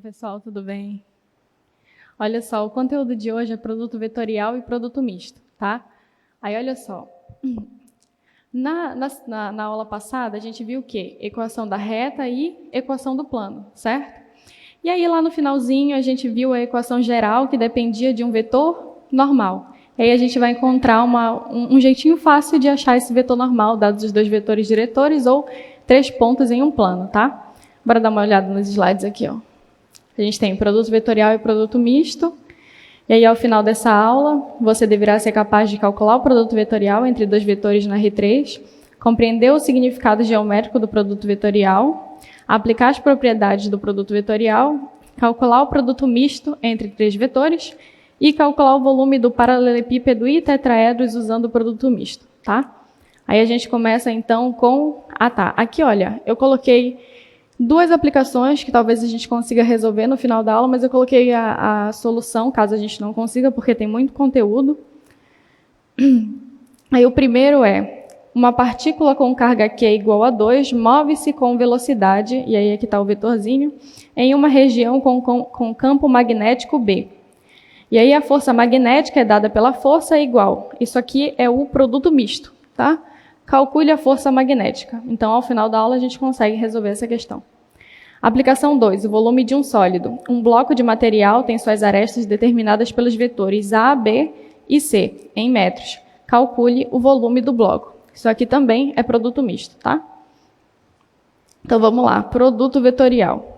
pessoal, tudo bem? Olha só, o conteúdo de hoje é produto vetorial e produto misto, tá? Aí, olha só, na aula passada a gente viu o quê? Equação da reta e equação do plano, certo? E aí lá no finalzinho a gente viu a equação geral que dependia de um vetor normal. E aí a gente vai encontrar um jeitinho fácil de achar esse vetor normal, dados os dois vetores diretores ou três pontos em um plano, tá? Bora dar uma olhada nos slides aqui, ó. A gente tem produto vetorial e produto misto. E aí, ao final dessa aula, você deverá ser capaz de calcular o produto vetorial entre dois vetores na R3, compreender o significado geométrico do produto vetorial, aplicar as propriedades do produto vetorial, calcular o produto misto entre três vetores e calcular o volume do paralelepípedo e tetraedros usando o produto misto, tá? Aí a gente começa, então, com... aqui, olha, eu coloquei duas aplicações que talvez a gente consiga resolver no final da aula, mas eu coloquei a solução, caso a gente não consiga, porque tem muito conteúdo. Aí o primeiro é, uma partícula com carga Q igual a 2 move-se com velocidade, e aí aqui está o vetorzinho, em uma região com campo magnético B. E aí a força magnética é dada pela força igual. Isso aqui é o produto misto, tá? Calcule a força magnética. Então, ao final da aula, a gente consegue resolver essa questão. Aplicação 2. O volume de um sólido. Um bloco de material tem suas arestas determinadas pelos vetores A, B e C, em metros. Calcule o volume do bloco. Isso aqui também é produto misto, tá? Então, vamos lá. Produto vetorial.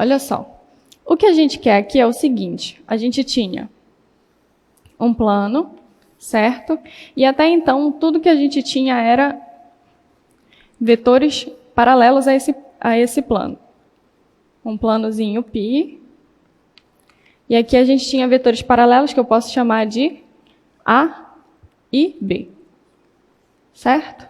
Olha só, o que a gente quer aqui é o seguinte, a gente tinha um plano, certo? E até então, tudo que a gente tinha era vetores paralelos a esse plano. Um planozinho π, e aqui a gente tinha vetores paralelos que eu posso chamar de A e B, certo?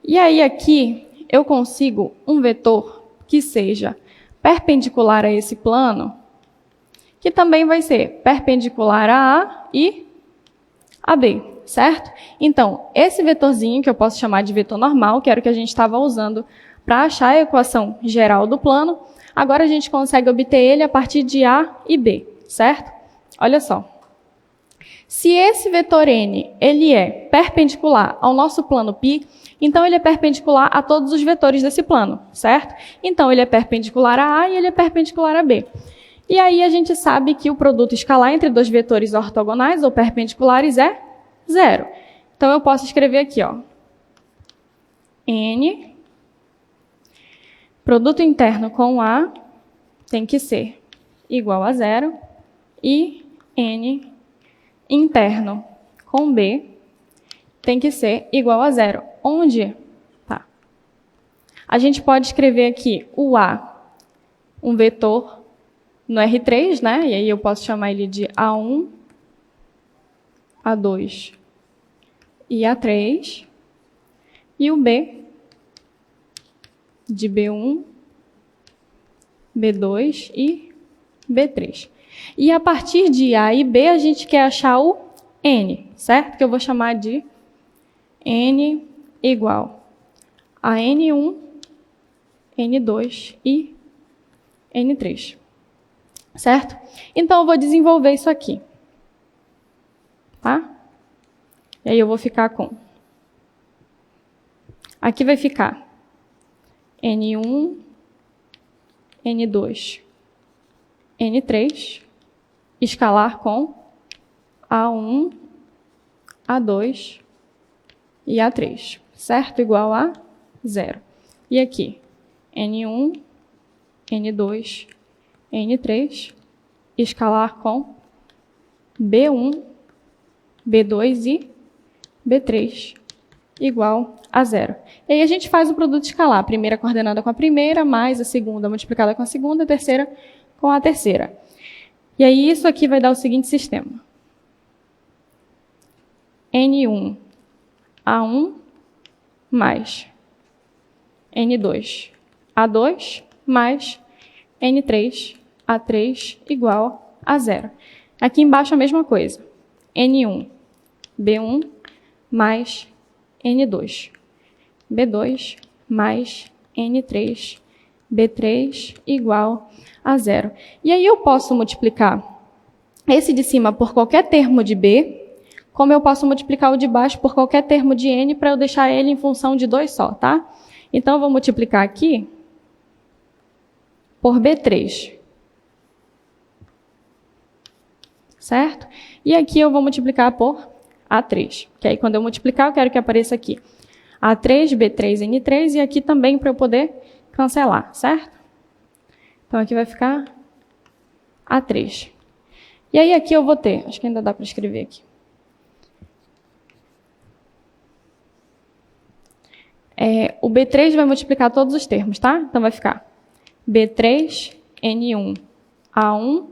E aí aqui eu consigo um vetor que seja perpendicular a esse plano, que também vai ser perpendicular a A e a B, certo? Então, esse vetorzinho, que eu posso chamar de vetor normal, que era o que a gente estava usando para achar a equação geral do plano, agora a gente consegue obter ele a partir de A e B, certo? Olha só. Se esse vetor N ele é perpendicular ao nosso plano π, então ele é perpendicular a todos os vetores desse plano, certo? Então ele é perpendicular a A e ele é perpendicular a B. E aí a gente sabe que o produto escalar entre dois vetores ortogonais ou perpendiculares é zero. Então eu posso escrever aqui, ó, N, produto interno com A tem que ser igual a zero e N interno com B tem que ser igual a zero. Onde? Tá. A gente pode escrever aqui o A, um vetor no R3, né? E aí eu posso chamar ele de A1, A2 e A3. E o B, de B1, B2 e B3. E a partir de A e B, a gente quer achar o N, certo? Que eu vou chamar de N igual a N1, N2 e N3, certo? Então, eu vou desenvolver isso aqui, tá? E aí eu vou ficar com... Aqui vai ficar N1, N2, N3, escalar com A1, A2 e A3, certo? Igual a zero. E aqui, N1, N2, N3, escalar com B1, B2 e B3, igual a zero. E aí a gente faz o produto escalar. A primeira coordenada com a primeira, mais a segunda multiplicada com a segunda, a terceira com a terceira. E aí isso aqui vai dar o seguinte sistema. N1, A1, mais N2, A2 mais N3, A3 igual a 0. Aqui embaixo a mesma coisa. N1, B1 mais N2, B2 mais N3, B3 igual a 0. E aí eu posso multiplicar esse de cima por qualquer termo de B, como eu posso multiplicar o de baixo por qualquer termo de N para eu deixar ele em função de 2 só, tá? Então eu vou multiplicar aqui por B3. Certo? E aqui eu vou multiplicar por A3. Que aí quando eu multiplicar, eu quero que apareça aqui A3, B3, N3, e aqui também para eu poder cancelar, certo? Então aqui vai ficar A3. E aí aqui eu vou ter, acho que ainda dá para escrever aqui. O B3 vai multiplicar todos os termos, tá? Então vai ficar B3, N1, A1,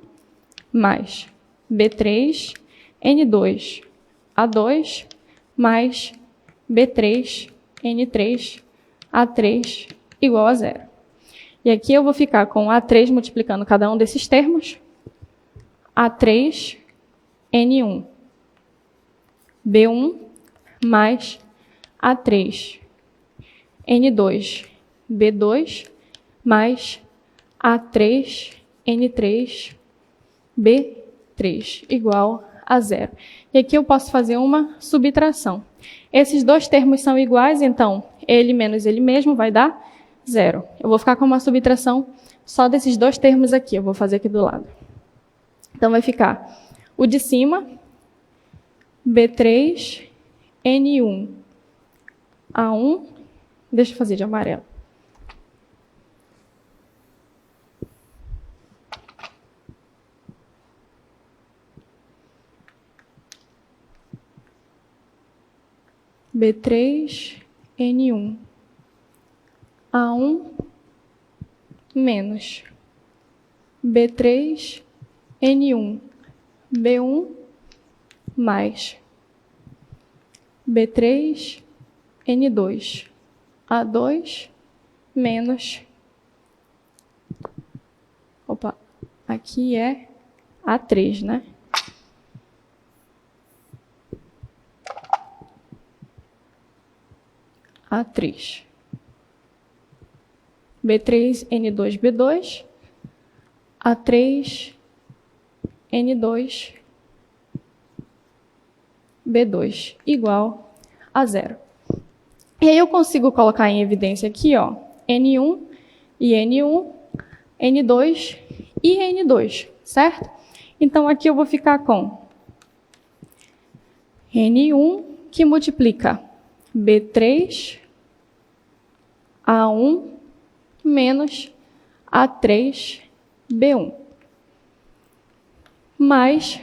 mais B3, N2, A2, mais B3, N3, A3, igual a 0. E aqui eu vou ficar com A3 multiplicando cada um desses termos. A3, N1, B1, mais A3, N2, B2, mais A3, N3, B3, igual a 0. E aqui eu posso fazer uma subtração. Esses dois termos são iguais, então ele menos ele mesmo vai dar 0. Eu vou ficar com uma subtração só desses dois termos aqui, eu vou fazer aqui do lado. Então vai ficar o de cima, B3, N1, A1, deixa eu fazer de amarelo. B3, N1, A1, menos B3, N1, B1, mais B3, N2, A2, menos... Opa, aqui é A3, né? A3. B3, N2, B2. A3, N2, B2, igual a 0. E aí eu consigo colocar em evidência aqui, ó, N1 e N1, N2 e N2, certo? Então aqui eu vou ficar com N1 que multiplica B3, A1 menos A3, B1, mais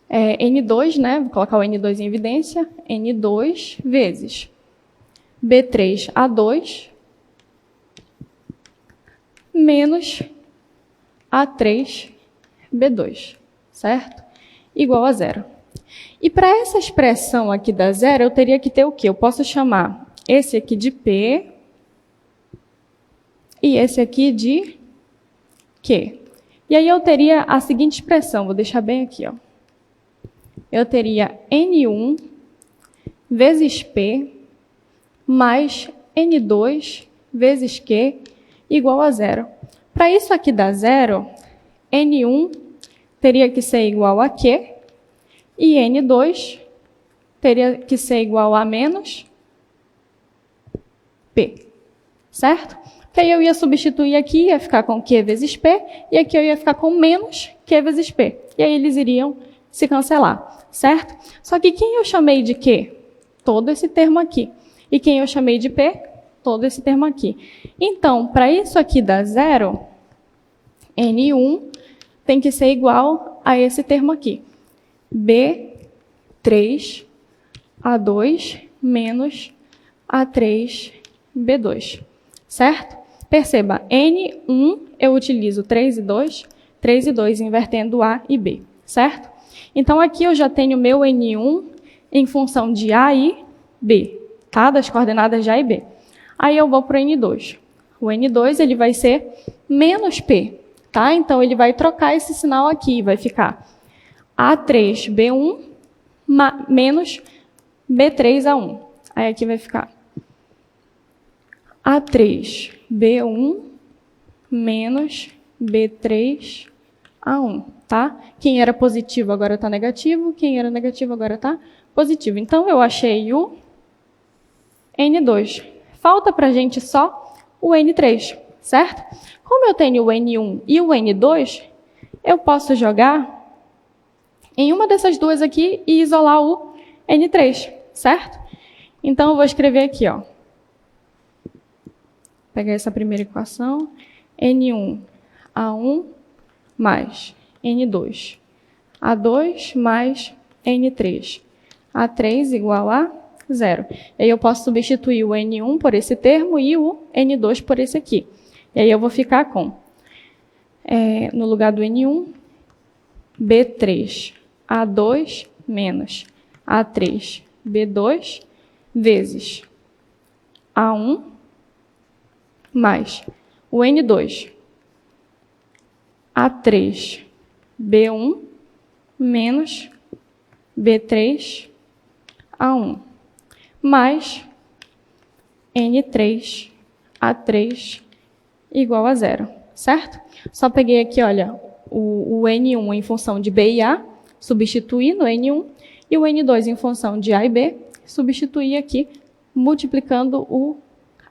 N2, né? Vou colocar o N2 em evidência, N2 vezes B3, A2 menos A3, B2, certo? Igual a 0. E para essa expressão aqui da 0, eu teria que ter o quê? Eu posso chamar esse aqui de P e esse aqui de Q. E aí eu teria a seguinte expressão, vou deixar bem aqui, ó. Eu teria N1 vezes P mais N2 vezes Q igual a 0. Para isso aqui dar 0, N1 teria que ser igual a Q e N2 teria que ser igual a menos P, certo? Que aí eu ia substituir aqui, ia ficar com Q vezes P, e aqui eu ia ficar com menos Q vezes P. E aí eles iriam se cancelar, certo? Só que quem eu chamei de Q? Todo esse termo aqui. E quem eu chamei de P? Todo esse termo aqui. Então, para isso aqui dar 0, N1 tem que ser igual a esse termo aqui. B3, A2 menos A3, B2, certo? Perceba, N1 eu utilizo 3 e 2 invertendo A e B, certo? Então aqui eu já tenho meu N1 em função de A e B, tá? Das coordenadas de A e B. Aí eu vou para o N2. O N2 ele vai ser menos P, tá? Então ele vai trocar esse sinal aqui, vai ficar A3B1 menos B3A1. Aí aqui vai ficar A3B1 menos B3A1, tá? Quem era positivo agora está negativo, quem era negativo agora está positivo. Então, eu achei o N2. Falta para a gente só o N3, certo? Como eu tenho o N1 e o N2, eu posso jogar em uma dessas duas aqui e isolar o N3, certo? Então, eu vou escrever aqui, ó. Pegar essa primeira equação. N1, A1 mais N2. A2 mais N3. A3 igual a 0. E aí eu posso substituir o N1 por esse termo e o N2 por esse aqui. E aí eu vou ficar com, no lugar do N1, B3, A2 menos A3, B2, vezes A1 mais o N2, A3, B1 menos B3, A1, mais N3, A3 igual a 0, certo? Só peguei aqui, olha, o N1 em função de B e A, substituir no N1, e o N2 em função de A e B, substituir aqui, multiplicando o...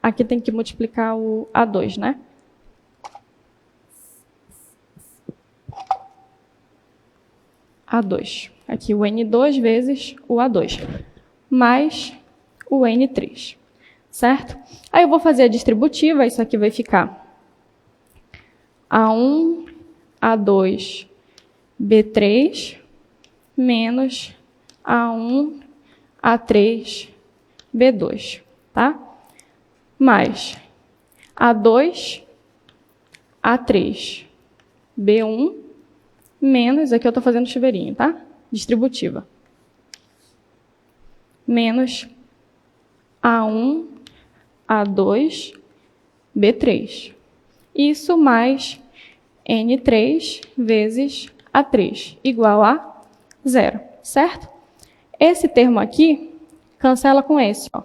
Aqui tem que multiplicar o A2, né? A2. Aqui o N2 vezes o A2, mais o N3, certo? Aí eu vou fazer a distributiva, isso aqui vai ficar A1, A2, B3, menos A1, A3, B2, tá? Mais A2, A3, B1, menos, aqui eu estou fazendo chuveirinho, tá? Distributiva. Menos A1, A2, B3. Isso mais N3 vezes A3, igual a 0, certo? Esse termo aqui cancela com esse, ó.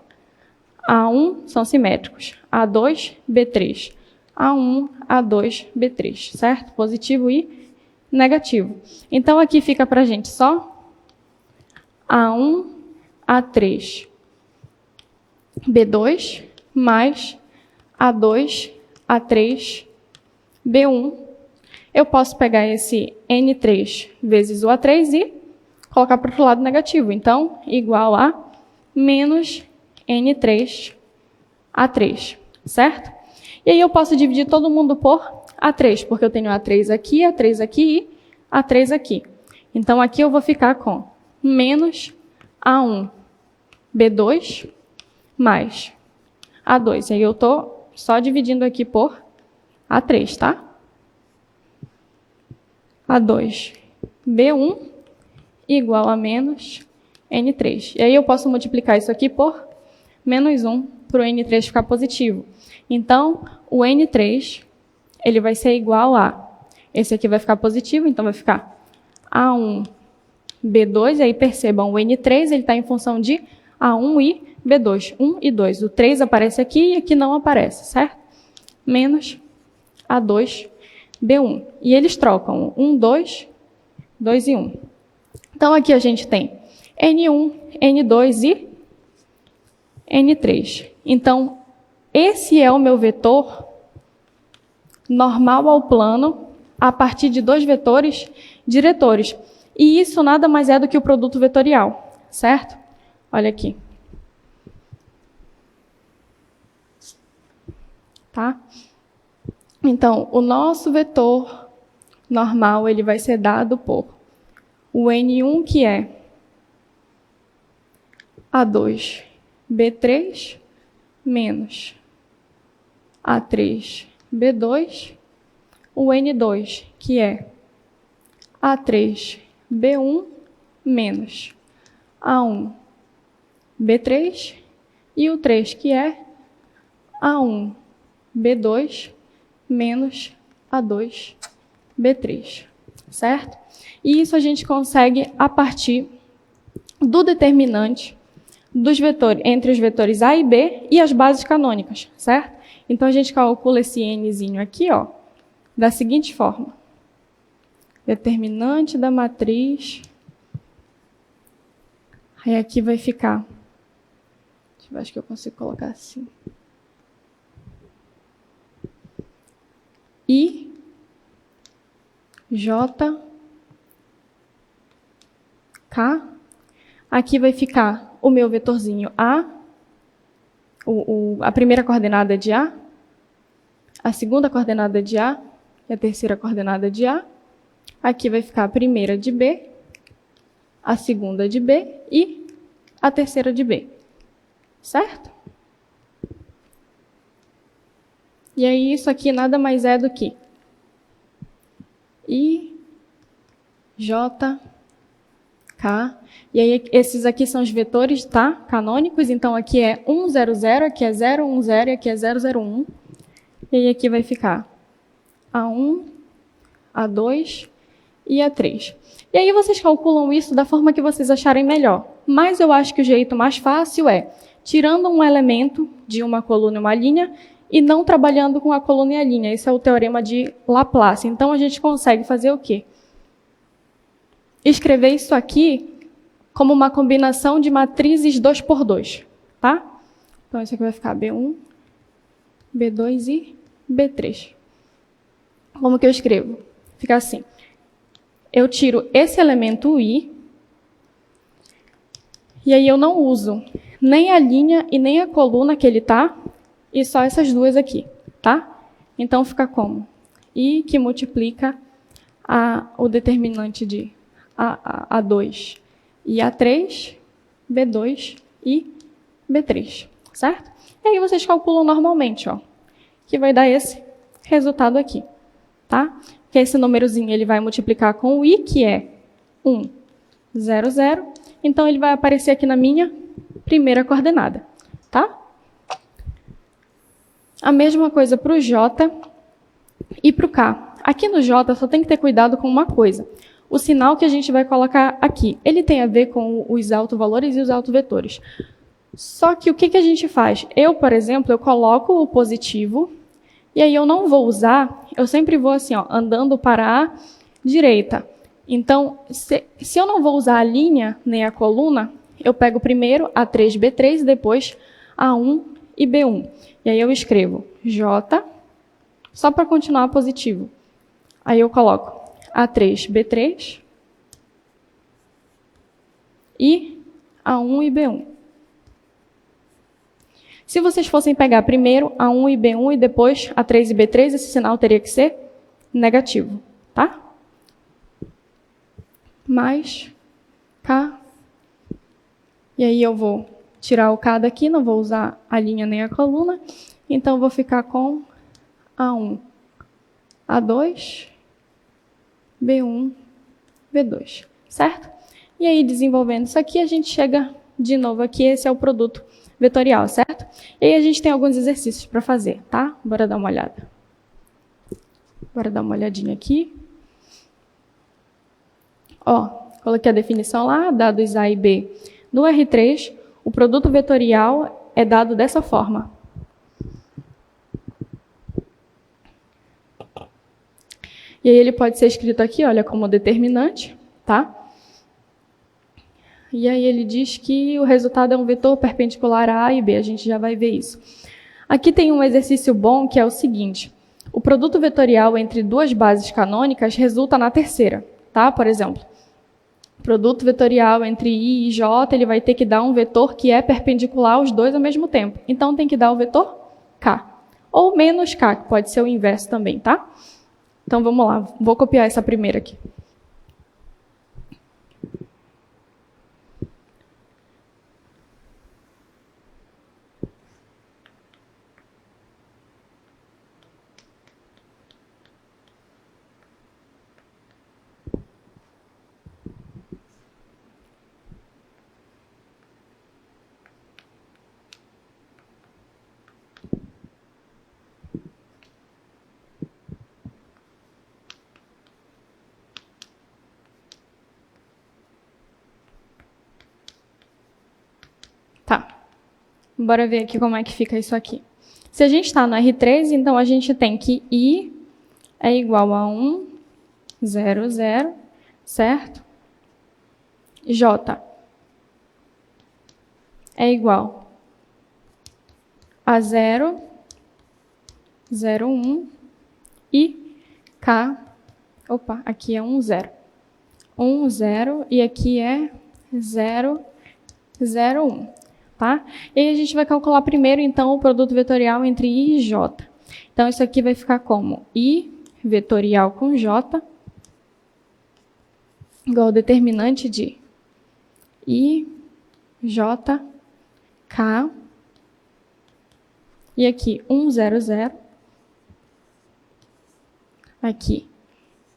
A1 são simétricos, A2, B3. A1, A2, B3, certo? Positivo e negativo. Então, aqui fica para a gente só A1, A3, B2, mais A2, A3, B1. Eu posso pegar esse N3 vezes o A3 e colocar para o outro lado negativo. Então, igual a menos N3, A3, certo? E aí eu posso dividir todo mundo por A3, porque eu tenho A3 aqui e A3 aqui. Então, aqui eu vou ficar com menos A1, B2, mais A2. E aí eu estou só dividindo aqui por A3, tá? A2, B1, igual a menos N3. E aí eu posso multiplicar isso aqui por menos 1 para o N3 ficar positivo. Então, o N3 ele vai ser igual a... Esse aqui vai ficar positivo, então vai ficar A1, B2. E aí percebam, o N3 ele está em função de A1 e B2. 1 e 2. O 3 aparece aqui e aqui não aparece, certo? Menos A2, B1. E eles trocam 1, 2, 2 e 1. Então, aqui a gente tem N1, N2 e N3. Então, esse é o meu vetor normal ao plano a partir de dois vetores diretores. E isso nada mais é do que o produto vetorial, certo? Olha aqui. Tá? Então, o nosso vetor normal ele vai ser dado por o N1, que é A2, B3, menos A3, B2, o N2, que é A3, B1, menos A1, B3, e o 3, que é A1, B2, menos A2, B3, certo? E isso a gente consegue a partir do determinante dos vetores, entre os vetores A e B e as bases canônicas, certo? Então, a gente calcula esse nzinho aqui, ó, da seguinte forma. Determinante da matriz. Aí aqui vai ficar. Deixa eu ver, acho que eu consigo colocar assim. I, J, K. Aqui vai ficar o meu vetorzinho A, a primeira coordenada de A, a segunda coordenada de A e a terceira coordenada de A. Aqui vai ficar a primeira de B, a segunda de B e a terceira de B. Certo? E aí, isso aqui nada mais é do que I, J, K. E aí, esses aqui são os vetores, tá? Canônicos. Então, aqui é 1, 0, 0, aqui é 0, 1, 0 e aqui é 0, 0, 1. E aí, aqui vai ficar A1, A2 e A3. E aí, vocês calculam isso da forma que vocês acharem melhor. Mas eu acho que o jeito mais fácil é tirando um elemento de uma coluna e uma linha e não trabalhando com a coluna e a linha. Esse é o teorema de Laplace. Então, a gente consegue fazer o quê? Escrever isso aqui como uma combinação de matrizes 2 por 2, tá? Então, isso aqui vai ficar B1, B2 e B3. Como que eu escrevo? Fica assim. Eu tiro esse elemento I, e aí eu não uso nem a linha e nem a coluna que ele está, e só essas duas aqui, tá? Então, fica como? I que multiplica o determinante de A2 e A3, B2 e B3, certo? E aí vocês calculam normalmente, ó, que vai dar esse resultado aqui, tá? Que esse númerozinho ele vai multiplicar com o I, que é 1, 0, 0. Então, ele vai aparecer aqui na minha primeira coordenada, tá? A mesma coisa para o J e para o K. Aqui no J, só tem que ter cuidado com uma coisa. O sinal que a gente vai colocar aqui, ele tem a ver com os autovalores e os autovetores. Só que o que a gente faz? Eu, por exemplo, eu coloco o positivo, e aí eu não vou usar, eu sempre vou assim, ó, andando para a direita. Então, se eu não vou usar a linha nem a coluna, eu pego primeiro A3, B3 e depois A1 e B1. E aí eu escrevo J, só para continuar positivo. Aí eu coloco A3, B3 e A1 e B1. Se vocês fossem pegar primeiro A1 e B1 e depois A3 e B3, esse sinal teria que ser negativo, tá? Mais K. E aí eu vou tirar o K daqui, não vou usar a linha nem a coluna. Então, vou ficar com A1, A2, B1, B2, certo? E aí, desenvolvendo isso aqui, a gente chega de novo aqui, esse é o produto vetorial, certo? E aí a gente tem alguns exercícios para fazer, tá? Bora dar uma olhada. Bora dar uma olhadinha aqui. Ó, coloquei a definição lá, dados A e B. No R3, o produto vetorial é dado dessa forma. E aí ele pode ser escrito aqui, olha, como determinante, tá? E aí ele diz que o resultado é um vetor perpendicular a A e B. A gente já vai ver isso. Aqui tem um exercício bom que é o seguinte. O produto vetorial entre duas bases canônicas resulta na terceira, tá? Por exemplo, o produto vetorial entre I e J, ele vai ter que dar um vetor que é perpendicular aos dois ao mesmo tempo. Então, tem que dar o vetor K. Ou menos K, que pode ser o inverso também, tá? Então, vamos lá. Vou copiar essa primeira aqui. Bora ver aqui como é que fica isso aqui. Se a gente está no R3, então a gente tem que I é igual a 1, 0, 0, certo? J é igual a 0, 0, 1 e K, opa, aqui é 1, 0. 1, 0 e aqui é 0, 0, 1, tá? E aí a gente vai calcular primeiro, então, o produto vetorial entre I e J. Então, isso aqui vai ficar como I vetorial com J igual ao determinante de I, J, K, e aqui 1, 0, 0, aqui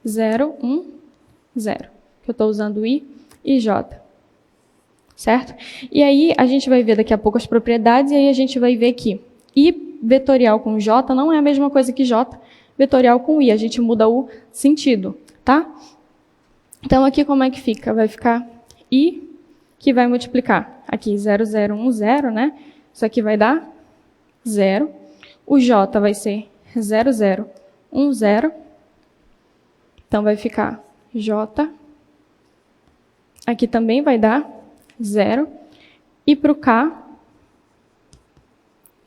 0, 1, 0, que eu estou usando I e J, certo? E aí a gente vai ver daqui a pouco as propriedades, e aí a gente vai ver que I vetorial com J não é a mesma coisa que J vetorial com I, a gente muda o sentido, tá? Então aqui como é que fica? Vai ficar I, que vai multiplicar aqui 0, 0, 1, 0, né? Isso aqui vai dar 0. O J vai ser 0, 0, 1, 0. Então vai ficar J. Aqui também vai dar 0. E para o K,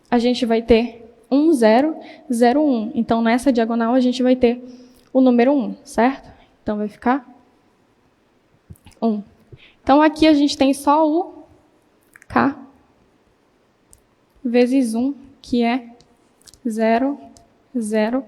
a gente vai ter 1, 0, 0, 1. Então nessa diagonal a gente vai ter o número 1, certo? Então vai ficar 1. Então, aqui a gente tem só o K vezes 1, que é 0, 0,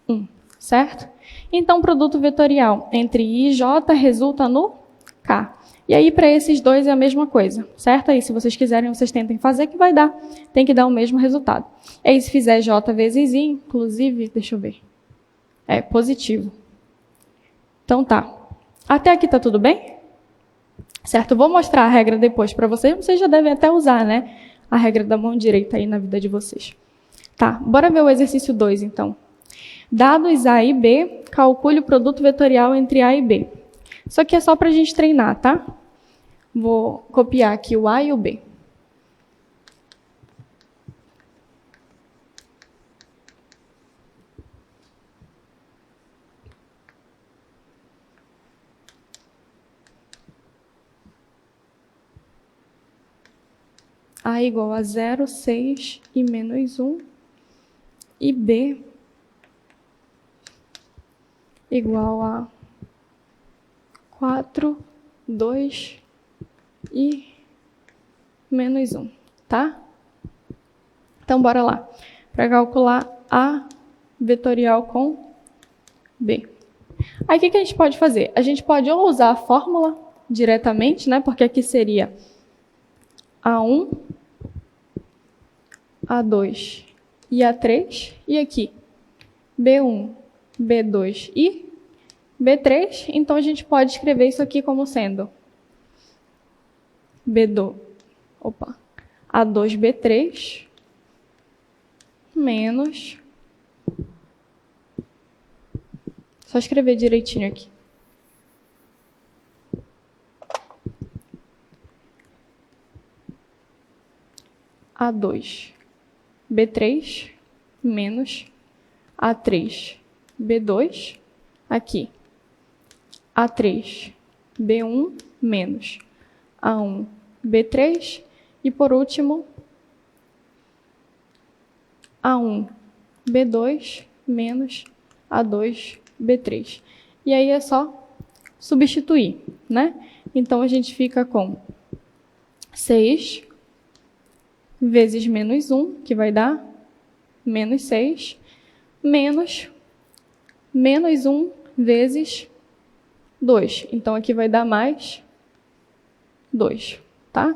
1, certo? Então, o produto vetorial entre I e J resulta no K. E aí, para esses dois é a mesma coisa, certo? Aí, se vocês quiserem, vocês tentem fazer, que vai dar. Tem que dar o mesmo resultado. E aí, se fizer J vezes I, inclusive, deixa eu ver. É positivo. Então, tá. Até aqui tá tudo bem? Certo? Vou mostrar a regra depois para vocês. Vocês já devem até usar, né? A regra da mão direita aí na vida de vocês. Tá, bora ver o exercício 2, então. Dados A e B, calcule o produto vetorial entre A e B. Isso aqui é só para a gente treinar, tá? Vou copiar aqui o A e o B. A igual a 0, 6 e menos 1. E B igual a 4, 2 e menos 1, tá? Então, bora lá. Para calcular A vetorial com B. Aí, o que a gente pode fazer? A gente pode ou usar a fórmula diretamente, né? Porque aqui seria A1, A2 e A3. E aqui, B1, B2 e B3. Então, a gente pode escrever isso aqui como sendo A2, B3 menos... Só escrever direitinho aqui. A2, B3 menos A3, B2, aqui. A3, B1 menos A1, B3 e, por último, A1, B2 menos A2, B3. E aí é só substituir, né? Então, a gente fica com 6 vezes menos 1, que vai dar menos 6, menos 1 vezes 2. Então, aqui vai dar mais 2, tá?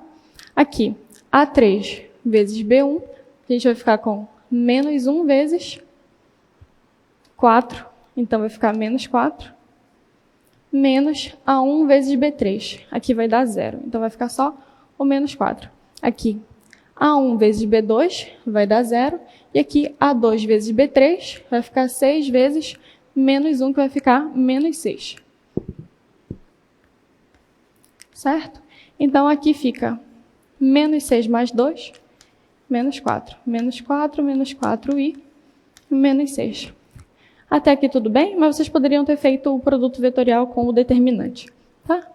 Aqui, A3 vezes B1, a gente vai ficar com menos 1 vezes 4. Então, vai ficar menos 4, menos A1 vezes B3. Aqui vai dar 0. Então, vai ficar só o menos 4. Aqui, A1 vezes B2 vai dar 0. E aqui, A2 vezes B3 vai ficar 6 vezes menos 1, que vai ficar menos 6. Certo? Então, aqui fica menos 6 mais 2, menos 4. Menos 4, menos 4i, menos 6. Até aqui tudo bem? Mas vocês poderiam ter feito o produto vetorial com o determinante, tá?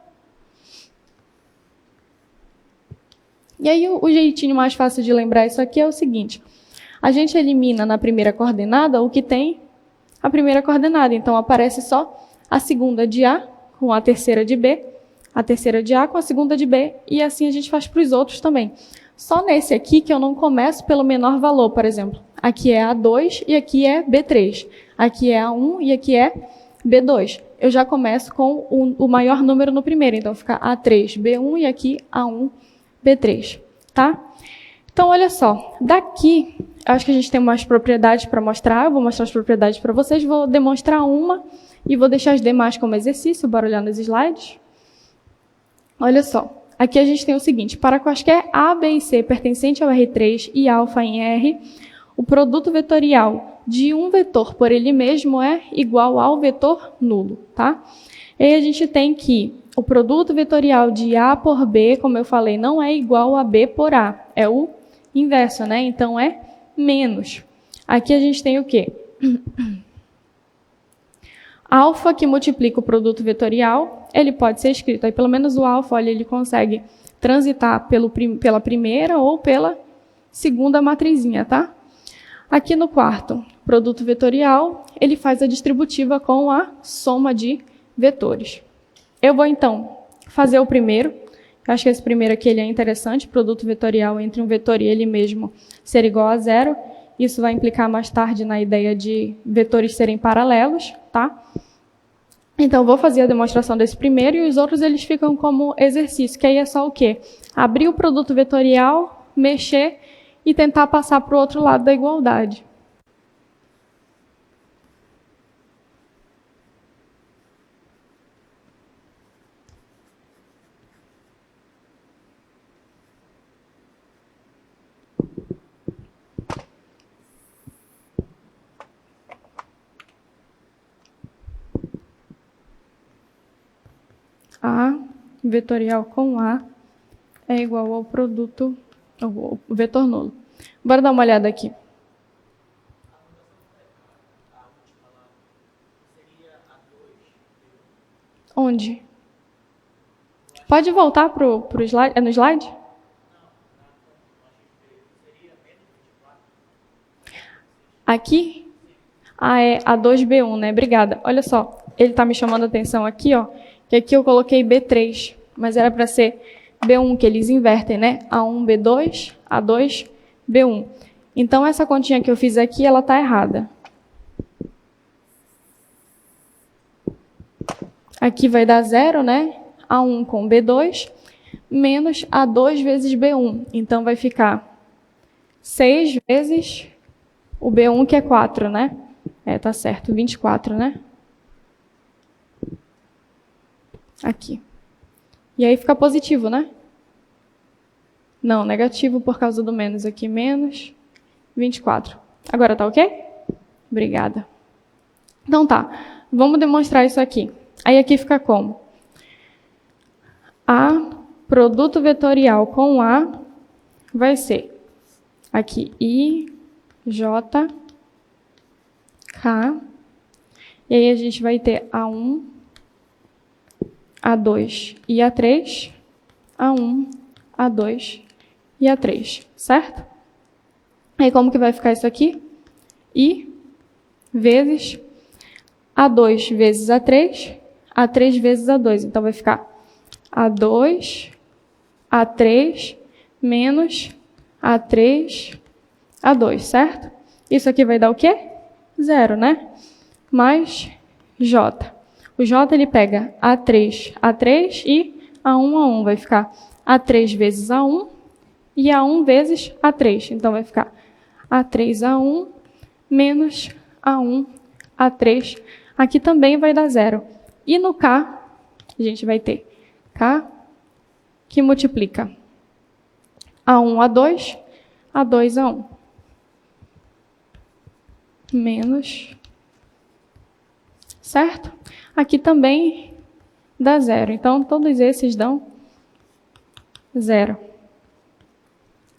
E aí o jeitinho mais fácil de lembrar isso aqui é o seguinte. A gente elimina na primeira coordenada o que tem a primeira coordenada. Então, aparece só a segunda de A com a terceira de B, a terceira de A com a segunda de B, e assim a gente faz para os outros também. Só nesse aqui que eu não começo pelo menor valor, por exemplo. Aqui é A2 e aqui é B3. Aqui é A1 e aqui é B2. Eu já começo com o maior número no primeiro, então fica A3, B1 e aqui A1, B3, tá? Então, olha só, daqui, acho que a gente tem umas propriedades para mostrar, eu vou mostrar as propriedades para vocês, vou demonstrar uma e vou deixar as demais como exercício, bora olhar nos slides. Olha só, aqui a gente tem o seguinte, para quaisquer A, B e C pertencente ao R3 e alfa em R, o produto vetorial de um vetor por ele mesmo é igual ao vetor nulo, tá? E aí a gente tem que o produto vetorial de A por B, como eu falei, não é igual a B por A, é o inverso, né? Então, é menos. Aqui a gente tem o quê? Alfa, que multiplica o produto vetorial, ele pode ser escrito, aí pelo menos o alfa, olha, ele consegue transitar pela primeira ou pela segunda matrizinha, tá? Aqui no quarto, produto vetorial, ele faz a distributiva com a soma de vetores. Eu vou, então, fazer o primeiro. Eu acho que esse primeiro aqui ele é interessante, produto vetorial entre um vetor e ele mesmo ser igual a zero. Isso vai implicar mais tarde na ideia de vetores serem paralelos, tá? Então, vou fazer a demonstração desse primeiro e os outros eles ficam como exercício, que aí é só o quê? Abrir o produto vetorial, mexer e tentar passar para o outro lado da igualdade. A vetorial com A é igual ao produto, ao vetor nulo. Bora dar uma olhada aqui. Onde? Pode voltar pro slide? É no slide? Aqui? Ah, é A2B1, né? Obrigada. Olha só, ele está me chamando a atenção aqui, ó, que aqui eu coloquei B3, mas era para ser B1, que eles invertem, né? A1, B2, A2, B1. Então, essa continha que eu fiz aqui, ela está errada. Aqui vai dar 0, né? A1 com B2, menos A2 vezes B1. Então, vai ficar 6 vezes o B1, que é 4, né? É, tá certo, 24, né? Aqui. E aí fica positivo, né? Não, negativo por causa do menos aqui, menos 24. Agora tá ok? Obrigada. Então tá, vamos demonstrar isso aqui. Aí aqui fica como? A produto vetorial com A vai ser aqui I, J, K. E aí a gente vai ter A1, A2 e A3, A1, A2 e A3, certo? Aí como que vai ficar isso aqui? I vezes A2 vezes A3, A3 vezes A2. Então vai ficar A2, A3 menos A3, A2, certo? Isso aqui vai dar o quê? 0, né? Mais J. O J ele pega A3, A3 e A1, A1. Vai ficar A3 vezes A1 e A1 vezes A3. Então, vai ficar A3, A1 menos A1, A3. Aqui também vai dar 0. E no K, a gente vai ter K que multiplica A1, A2, A2, A1. Menos, certo? Aqui também dá 0. Então, todos esses dão 0.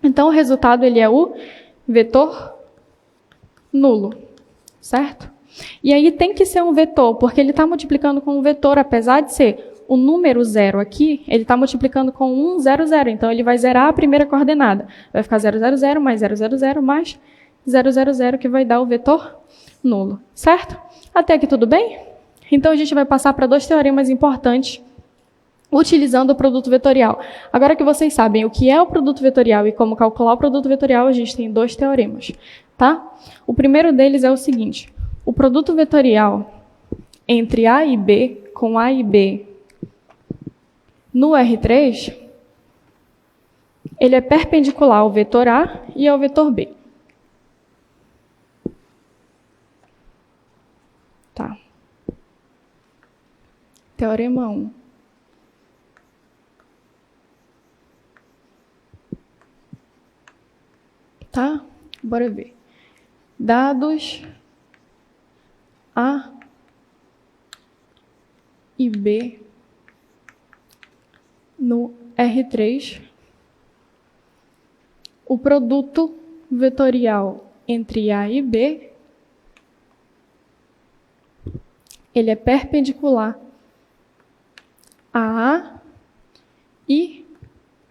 Então, o resultado ele é o vetor nulo, certo? E aí tem que ser um vetor, porque ele está multiplicando com um vetor, apesar de ser o número 0 aqui, ele está multiplicando com 1, 0, 0. Então, ele vai zerar a primeira coordenada. Vai ficar 0, 0, 0 mais 0, 0, 0 mais 0, 0, 0, que vai dar o vetor nulo, certo? Até aqui tudo bem? Então, a gente vai passar para 2 teoremas importantes utilizando o produto vetorial. Agora que vocês sabem o que é o produto vetorial e como calcular o produto vetorial, a gente tem 2 teoremas, tá? O primeiro deles é o seguinte: o produto vetorial entre A e B, com A e B no R3, ele é perpendicular ao vetor A e ao vetor B. Tá. Teorema 1. Tá? Bora ver. Dados A e B no R3, o produto vetorial entre A e B, ele é perpendicular a A e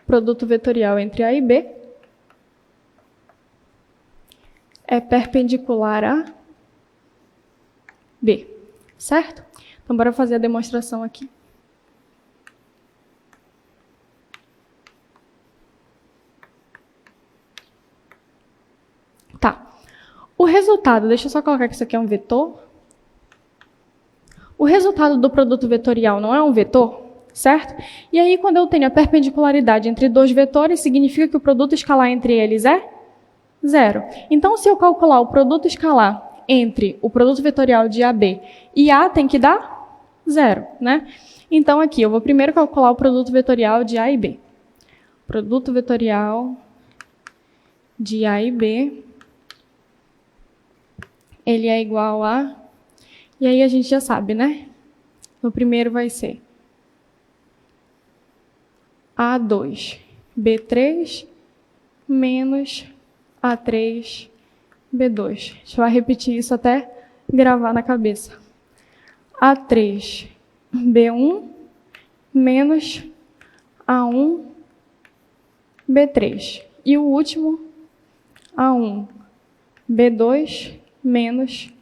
produto vetorial entre A e B é perpendicular a B, certo? Então, bora fazer a demonstração aqui. Tá. O resultado, deixa eu só colocar que isso aqui é um vetor. O resultado do produto vetorial não é um vetor, certo? E aí, quando eu tenho a perpendicularidade entre 2 vetores, significa que o produto escalar entre eles é 0. Então, se eu calcular o produto escalar entre o produto vetorial de AB e A, tem que dar 0, né? Então, aqui, eu vou primeiro calcular o produto vetorial de A e B. Produto vetorial de A e B, ele é igual a... E aí a gente já sabe, né? O primeiro vai ser A2, B3, menos A3, B2. Deixa eu repetir isso até gravar na cabeça. A3, B1, menos A1, B3. E o último, A1, B2, menos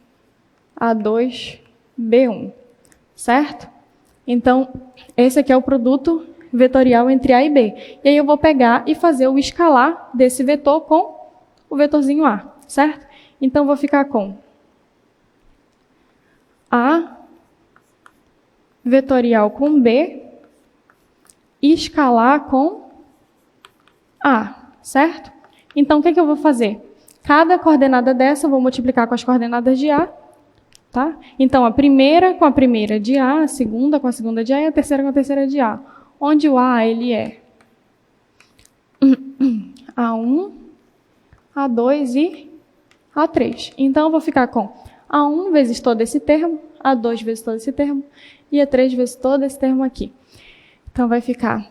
A2, B1. Certo? Então, esse aqui é o produto vetorial entre A e B. E aí eu vou pegar e fazer o escalar desse vetor com o vetorzinho A, certo? Então, vou ficar com A vetorial com B e escalar com A, certo? Então, o que eu vou fazer? Cada coordenada dessa eu vou multiplicar com as coordenadas de A, tá? Então, a primeira com a primeira de A, a segunda com a segunda de A e a terceira com a terceira de A. Onde o A, ele é A1, A2 e A3. Então, eu vou ficar com A1 vezes todo esse termo, A2 vezes todo esse termo e A3 vezes todo esse termo aqui. Então, vai ficar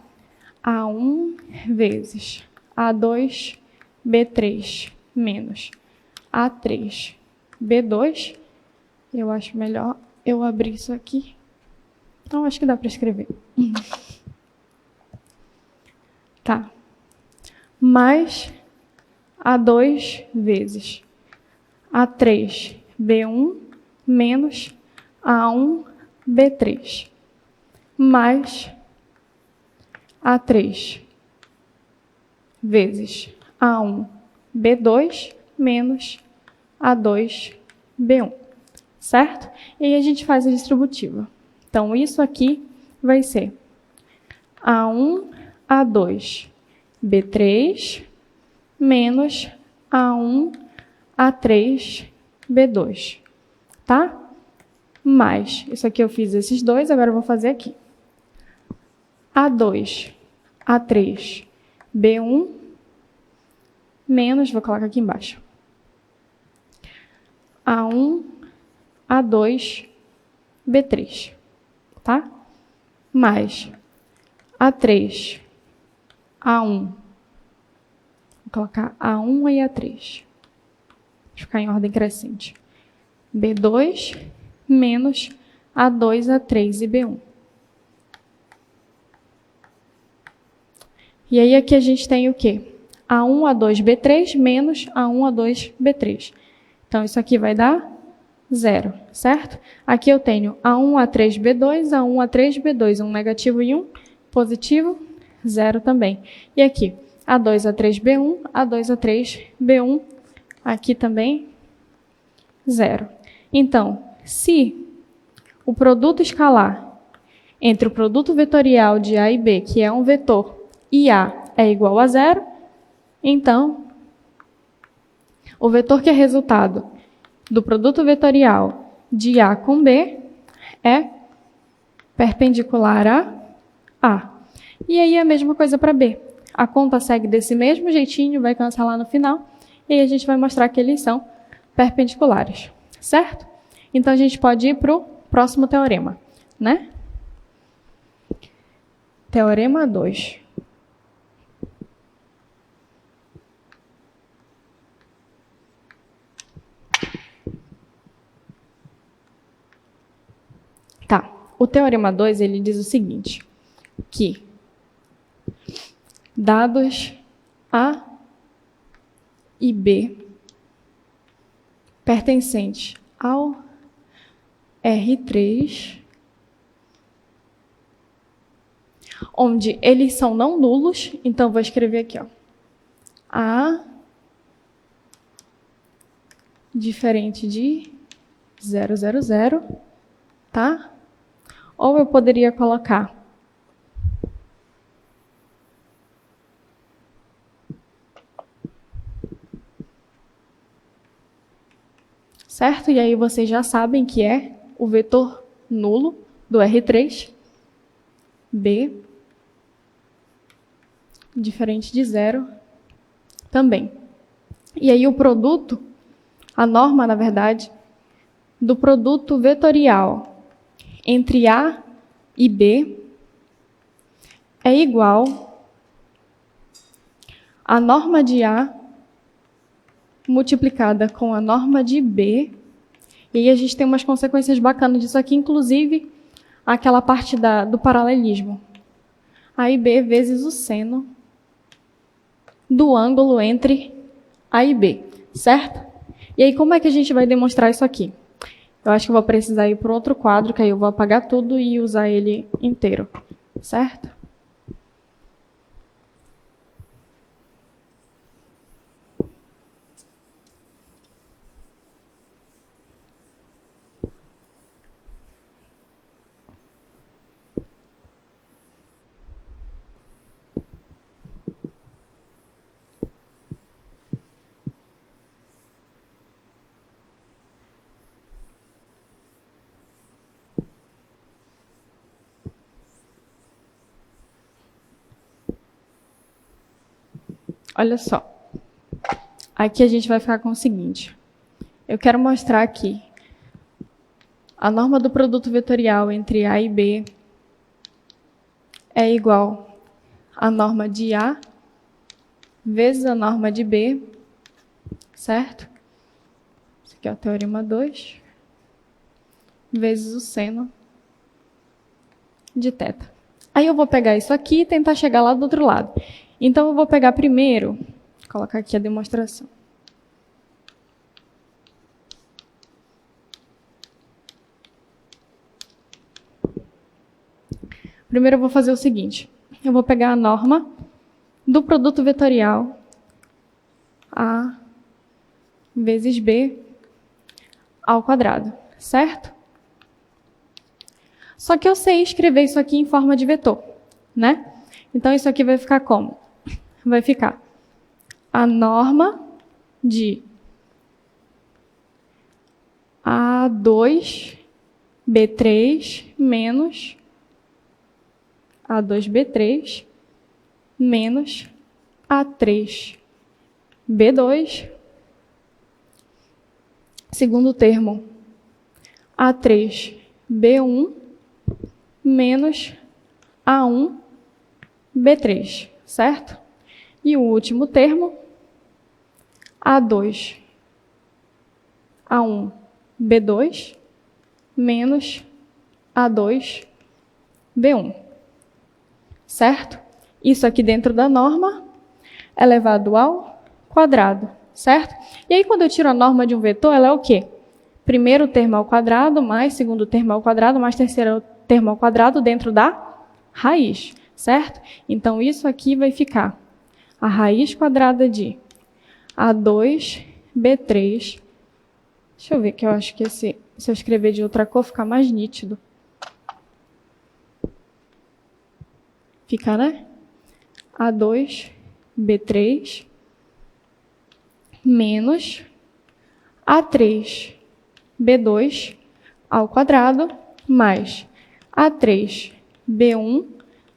A1 vezes A2, B3, menos A3, B2. Eu acho melhor eu abrir isso aqui. Então, acho que dá para escrever. Tá. Mais A2 vezes A3, B1, menos A1, B3. Mais A3 vezes A1, B2, menos A2, B1. Certo? E aí a gente faz a distributiva. Então, isso aqui vai ser A1, A2, B3, menos A1, A3, B2. Tá? Mais, isso aqui eu fiz esses dois, agora eu vou fazer aqui. A2, A3, B1, menos, vou colocar aqui embaixo. A1, A2, B3, tá? Mais A3, A1, vou colocar A1 e A3. Vou ficar em ordem crescente. B2 menos A2, A3 e B1. E aí aqui a gente tem o quê? A1, A2, B3 menos A1, A2, B3. Então, isso aqui vai dar 0, certo? Aqui eu tenho A1, A3, B2, A1, A3, B2, um negativo e um positivo, 0 também. E aqui, A2, A3, B1, A2, A3, B1, aqui também, 0. Então, se o produto escalar entre o produto vetorial de A e B, que é um vetor, e A é igual a 0, então, o vetor que é resultado do produto vetorial de A com B é perpendicular a A. E aí a mesma coisa para B. A conta segue desse mesmo jeitinho, vai cancelar no final, e aí a gente vai mostrar que eles são perpendiculares, certo? Então, a gente pode ir para o próximo teorema, né? Teorema 2. Tá, o teorema 2, ele diz o seguinte, que dados A e B pertencentes ao R3, onde eles são não nulos, então vou escrever aqui, ó, A diferente de 0, 0, 0, tá? Ou eu poderia colocar certo? E aí vocês já sabem que é o vetor nulo do R3, B, diferente de 0 também. E aí o produto, a norma, na verdade, do produto vetorial entre A e B é igual à norma de A multiplicada com a norma de B. E aí a gente tem umas consequências bacanas disso aqui, inclusive aquela parte do paralelismo. A e B vezes o seno do ângulo entre A e B, certo? E aí como é que a gente vai demonstrar isso aqui? Eu acho que eu vou precisar ir para outro quadro, que aí eu vou apagar tudo e usar ele inteiro, certo? Olha só. Aqui a gente vai ficar com o seguinte. Eu quero mostrar aqui a norma do produto vetorial entre A e B é igual à norma de A vezes a norma de B, certo? Esse aqui é o teorema 2, vezes o seno de θ. Aí eu vou pegar isso aqui e tentar chegar lá do outro lado. Então, eu vou pegar primeiro, vou colocar aqui a demonstração. Primeiro eu vou fazer o seguinte, eu vou pegar a norma do produto vetorial A vezes B ao quadrado, certo? Só que eu sei escrever isso aqui em forma de vetor, né? Então, isso aqui vai ficar como? Vai ficar a norma de A2, B3 menos A2, B3 menos A3, B2, segundo termo, A3, B1 menos A1, B3, certo? E o último termo, A2, A1, B2, menos A2, B1. Certo? Isso aqui dentro da norma elevado ao quadrado, certo? E aí, quando eu tiro a norma de um vetor, ela é o quê? Primeiro termo ao quadrado, mais segundo termo ao quadrado, mais terceiro termo ao quadrado dentro da raiz, certo? Então, isso aqui vai ficar a raiz quadrada de A2B3. Deixa eu ver, que eu acho que se eu escrever de outra cor, fica mais nítido. Fica, né? A2B3 menos A3B2 ao quadrado mais A3B1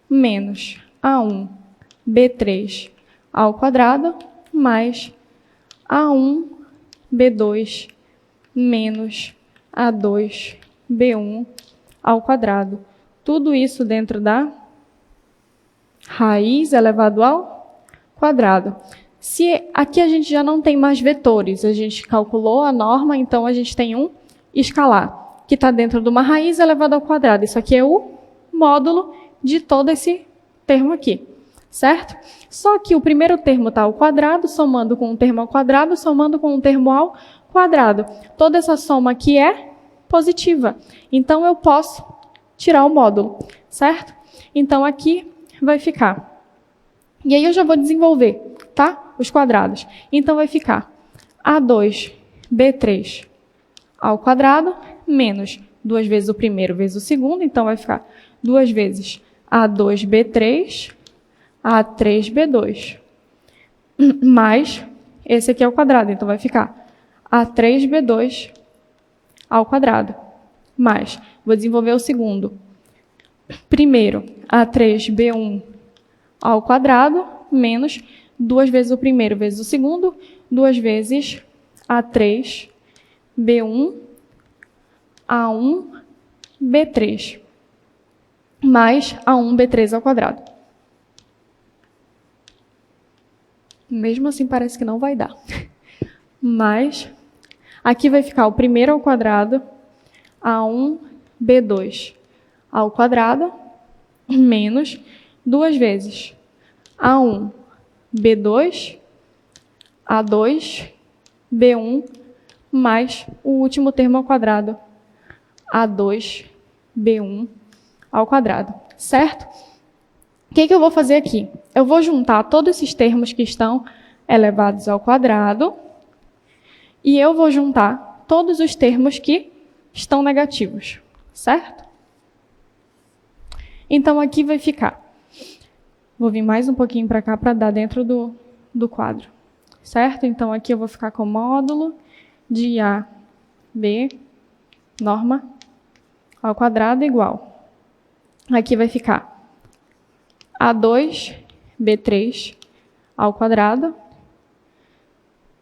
menos A1B3 ao quadrado mais A1B2 menos A2B1 ao quadrado. Tudo isso dentro da raiz elevado ao quadrado. Se aqui a gente já não tem mais vetores, a gente calculou a norma, então a gente tem um escalar, que está dentro de uma raiz elevada ao quadrado. Isso aqui é o módulo de todo esse termo aqui, certo? Só que o primeiro termo está ao quadrado, somando com um termo ao quadrado, somando com um termo ao quadrado. Toda essa soma aqui é positiva, então eu posso tirar o módulo, certo? Então aqui vai ficar. E aí eu já vou desenvolver, tá? Os quadrados. Então vai ficar A2B3 ao quadrado menos 2 vezes o primeiro vezes o segundo, então vai ficar 2 vezes A2B3, A3B2, mais esse aqui é o quadrado, então vai ficar A3B2 ao quadrado, mais, vou desenvolver o segundo. Primeiro, A3B1 ao quadrado, menos 2 vezes o primeiro vezes o segundo, 2 vezes A3B1, A1B3, mais A1B3 ao quadrado. Mesmo assim, parece que não vai dar. Mas, aqui vai ficar o primeiro ao quadrado, A1B2 ao quadrado, menos 2 vezes A1B2, A2B1, mais o último termo ao quadrado, A2B1 ao quadrado, certo? O que eu vou fazer aqui? Eu vou juntar todos esses termos que estão elevados ao quadrado e eu vou juntar todos os termos que estão negativos, certo? Então, aqui vai ficar. Vou vir mais um pouquinho para cá para dar dentro do quadro, certo? Então, aqui eu vou ficar com o módulo de AB, norma, ao quadrado igual. Aqui vai ficar A2B3 ao quadrado,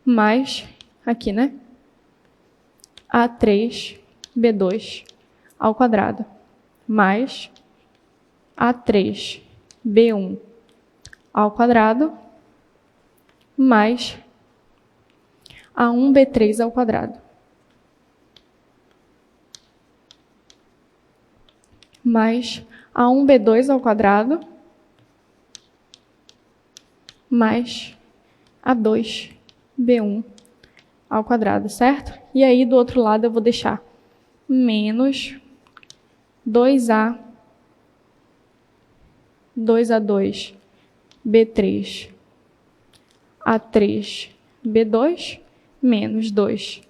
mais, aqui, né? A3B2 ao quadrado, mais A3B1 ao quadrado, mais A1B3 ao quadrado, mais A1B2 ao quadrado, mais A2B1 ao quadrado, certo? E aí, do outro lado, eu vou deixar menos 2A, 2A2, B3, A3, B2, menos 2,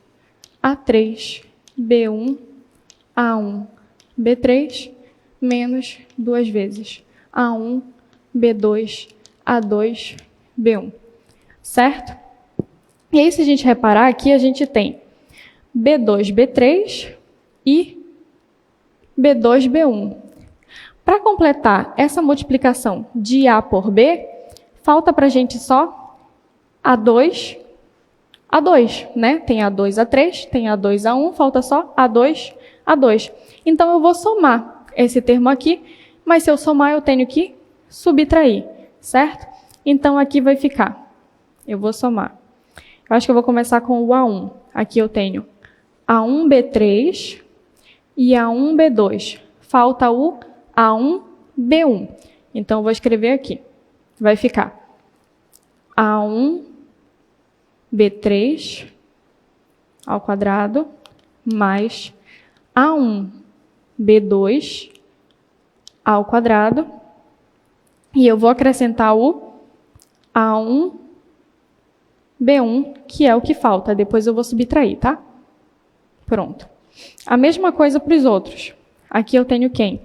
A3, B1, A1, B3, menos 2 vezes A1, B2, A2, B1, certo? E aí, se a gente reparar, aqui a gente tem B2, B3 e B2, B1. Para completar essa multiplicação de A por B, falta para a gente só A2, A2, né? Tem A2, A3, tem A2, A1, falta só A2, A2. Então, eu vou somar esse termo aqui, mas se eu somar, eu tenho que subtrair, certo? Então, aqui vai ficar, eu vou somar Eu acho que eu vou começar com o A1. Aqui eu tenho A1B3 e A1B2. Falta o A1B1. Então, eu vou escrever aqui. Vai ficar A1B3 ao quadrado mais A1B2 ao quadrado. E eu vou acrescentar o A1B1, que é o que falta. Depois eu vou subtrair, tá? Pronto. A mesma coisa para os outros. Aqui eu tenho quem?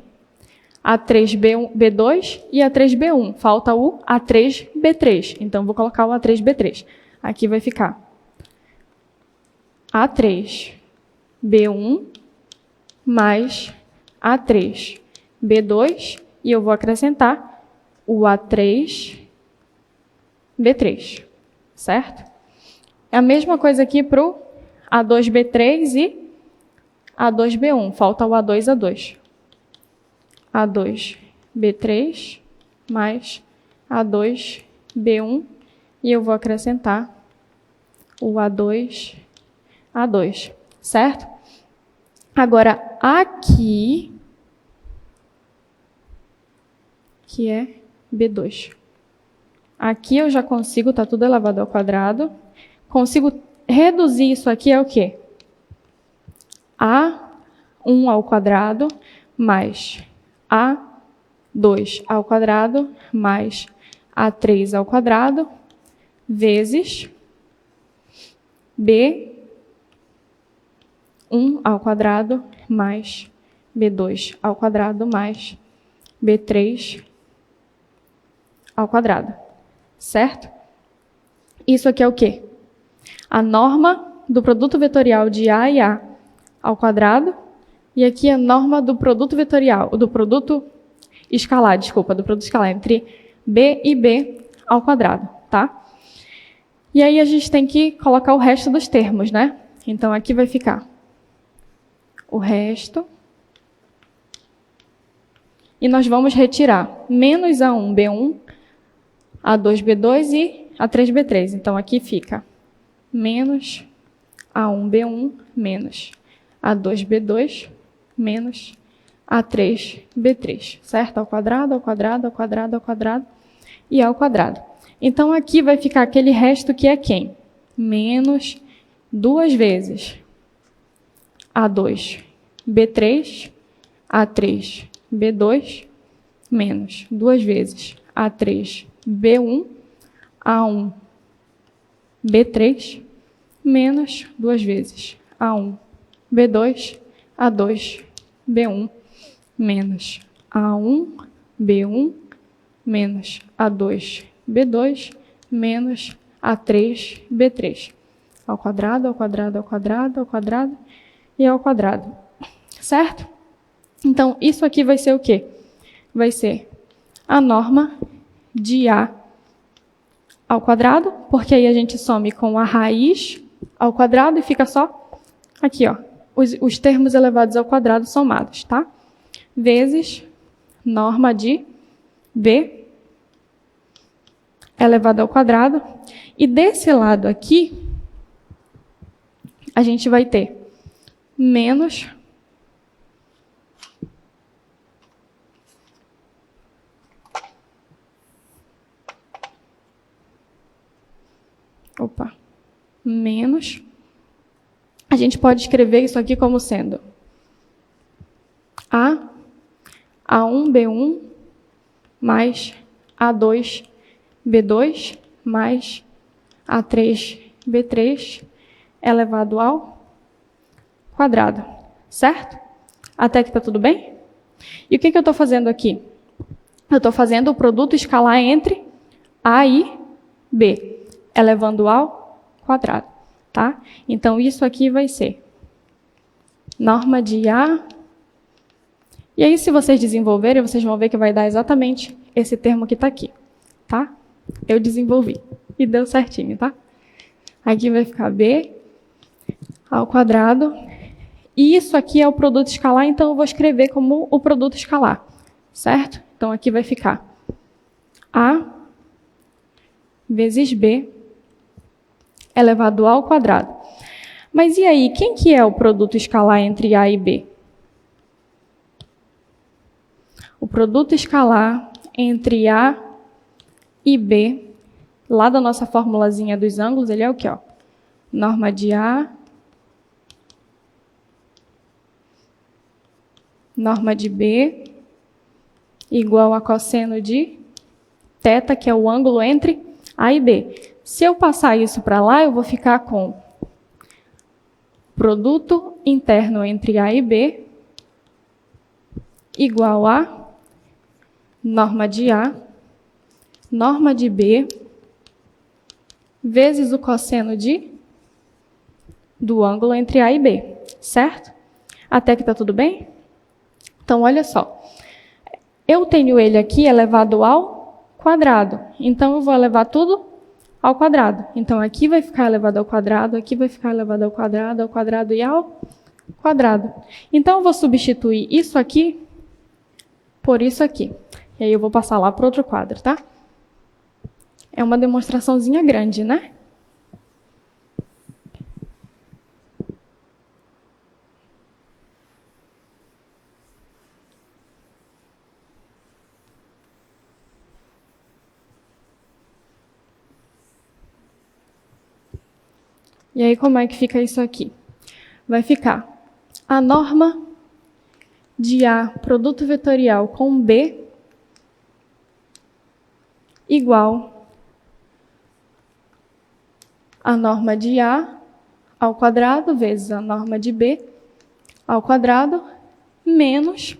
A3B2 e A3B1. Falta o A3B3. Então, vou colocar o A3B3. Aqui vai ficar A3B1 mais A3B2. E eu vou acrescentar o A3B3. Certo? É a mesma coisa aqui para o A2B3 e A2B1. Falta o A2A2. A2B3 mais A2B1. E eu vou acrescentar o A2A2. Certo? Agora, aqui, que é B2. Aqui eu já consigo, está tudo elevado ao quadrado. Consigo reduzir isso aqui é o quê? A1 ao quadrado mais A2 ao quadrado mais A3 ao quadrado vezes B1 ao quadrado mais B2 ao quadrado mais B3 ao quadrado. Certo? Isso aqui é o quê? A norma do produto vetorial de A e A ao quadrado. E aqui a norma do produto vetorial, do produto escalar, do produto escalar entre B e B ao quadrado, tá? E aí a gente tem que colocar o resto dos termos, né? Então aqui vai ficar o resto. E nós vamos retirar menos A1B1, A2B2 e A3B3. Então aqui fica menos A1B1 menos A2B2 menos A3B3, certo? Ao quadrado, ao quadrado, ao quadrado, ao quadrado e ao quadrado. Então, aqui vai ficar aquele resto que é quem? Menos 2 vezes A2B3, A3B2, menos 2 vezes A3B1, A1B3, menos 2 vezes A1B2, A2B1, menos A1B1, menos A2B2, menos A3B3. Ao quadrado, ao quadrado, ao quadrado, ao quadrado e ao quadrado. Certo? Então, isso aqui vai ser o quê? Vai ser a norma de A ao quadrado, porque aí a gente some com a raiz ao quadrado e fica só aqui, ó, os termos elevados ao quadrado somados, tá? Vezes norma de B elevado ao quadrado. E desse lado aqui, a gente vai ter menos menos, a gente pode escrever isso aqui como sendo A1B1 mais A2B2 mais A3B3 elevado ao quadrado, certo? Até que está tudo bem? E o que eu estou fazendo aqui? Eu estou fazendo o produto escalar entre A e B, elevando ao quadrado, tá? Então, isso aqui vai ser norma de A. E aí, se vocês desenvolverem, vocês vão ver que vai dar exatamente esse termo que está aqui, tá? Eu desenvolvi e deu certinho, tá? Aqui vai ficar B ao quadrado. E isso aqui é o produto escalar, então eu vou escrever como o produto escalar, certo? Então, aqui vai ficar A vezes B elevado ao quadrado. Mas e aí, quem que é o produto escalar entre A e B? O produto escalar entre A e B, lá da nossa formulazinha dos ângulos, ele é o quê? Ó? Norma de A, norma de B, igual a cosseno de θ, que é o ângulo entre A e B. Se eu passar isso para lá, eu vou ficar com produto interno entre A e B igual a norma de A, norma de B, vezes o cosseno do ângulo entre A e B, certo? Até que está tudo bem? Então, olha só. Eu tenho ele aqui elevado ao quadrado. Então, eu vou elevar tudo ao quadrado. Então, aqui vai ficar elevado ao quadrado, aqui vai ficar elevado ao quadrado e ao quadrado. Então, eu vou substituir isso aqui por isso aqui. E aí, eu vou passar lá para outro quadro, tá? É uma demonstraçãozinha grande, né? E aí, como é que fica isso aqui? Vai ficar a norma de A, produto vetorial, com B, igual a norma de A ao quadrado, vezes a norma de B ao quadrado, menos,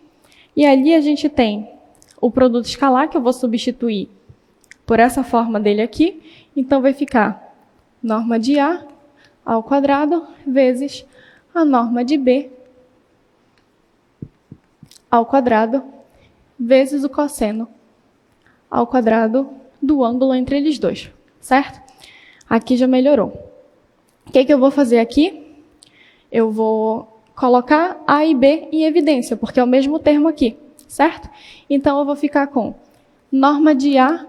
e ali a gente tem o produto escalar, que eu vou substituir por essa forma dele aqui, então vai ficar norma de A ao quadrado vezes a norma de B ao quadrado vezes o cosseno ao quadrado do ângulo entre eles dois, certo? Aqui já melhorou. O que eu vou fazer aqui? Eu vou colocar A e B em evidência, porque é o mesmo termo aqui, certo? Então, eu vou ficar com norma de A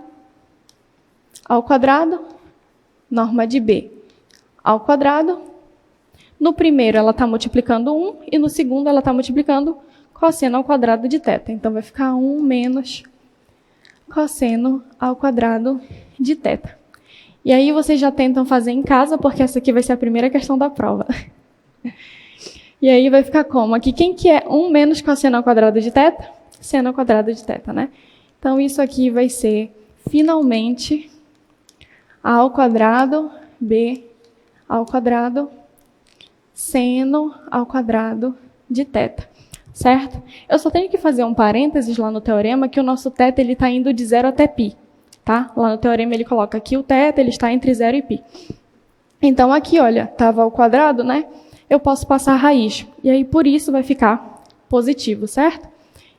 ao quadrado, norma de B ao quadrado. No primeiro, ela está multiplicando 1, e no segundo, ela está multiplicando cosseno ao quadrado de θ. Então, vai ficar 1 menos cosseno ao quadrado de θ. E aí, vocês já tentam fazer em casa, porque essa aqui vai ser a primeira questão da prova. E aí, vai ficar como? Aqui, quem que é 1 menos cosseno ao quadrado de θ? Seno ao quadrado de θ, né? Então, isso aqui vai ser, finalmente, A ao quadrado, B ao quadrado, seno ao quadrado de θ, certo? Eu só tenho que fazer um parênteses lá no teorema que o nosso θ está indo de 0 até π, tá? Lá no teorema ele coloca aqui o θ, ele está entre 0 e π. Então aqui, olha, estava ao quadrado, né? Eu posso passar a raiz, e aí por isso vai ficar positivo, certo?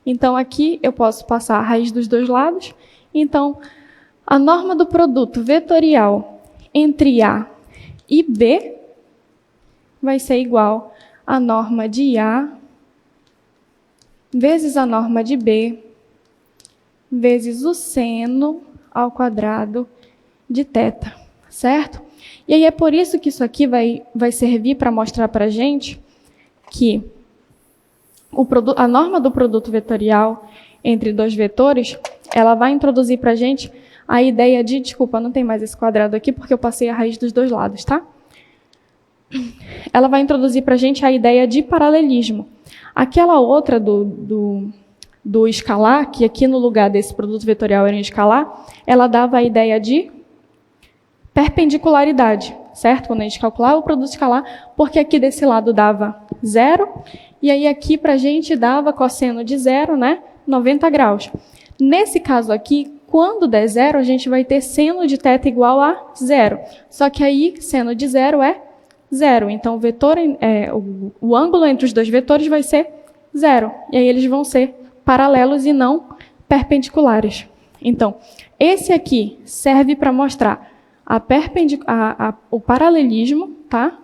Então aqui eu posso passar a raiz dos dois lados. Então, a norma do produto vetorial entre A e B vai ser igual à norma de A vezes a norma de B vezes o seno ao quadrado de θ, certo? E aí é por isso que isso aqui vai servir para mostrar para a gente que a norma do produto vetorial entre dois vetores, ela vai introduzir para a gente a ideia de... Desculpa, não tem mais esse quadrado aqui, porque eu passei a raiz dos dois lados, tá? Ela vai introduzir para a gente a ideia de paralelismo. Aquela outra do escalar, que aqui no lugar desse produto vetorial era em escalar, ela dava a ideia de perpendicularidade, certo? Quando a gente calculava o produto escalar, porque aqui desse lado dava 0, e aí aqui para a gente dava cosseno de 0, né? 90 graus. Nesse caso aqui, quando der 0, a gente vai ter seno de θ igual a 0. Só que aí, seno de 0 é 0. Então, o ângulo entre os dois vetores vai ser 0. E aí, eles vão ser paralelos e não perpendiculares. Então, esse aqui serve para mostrar o paralelismo, tá?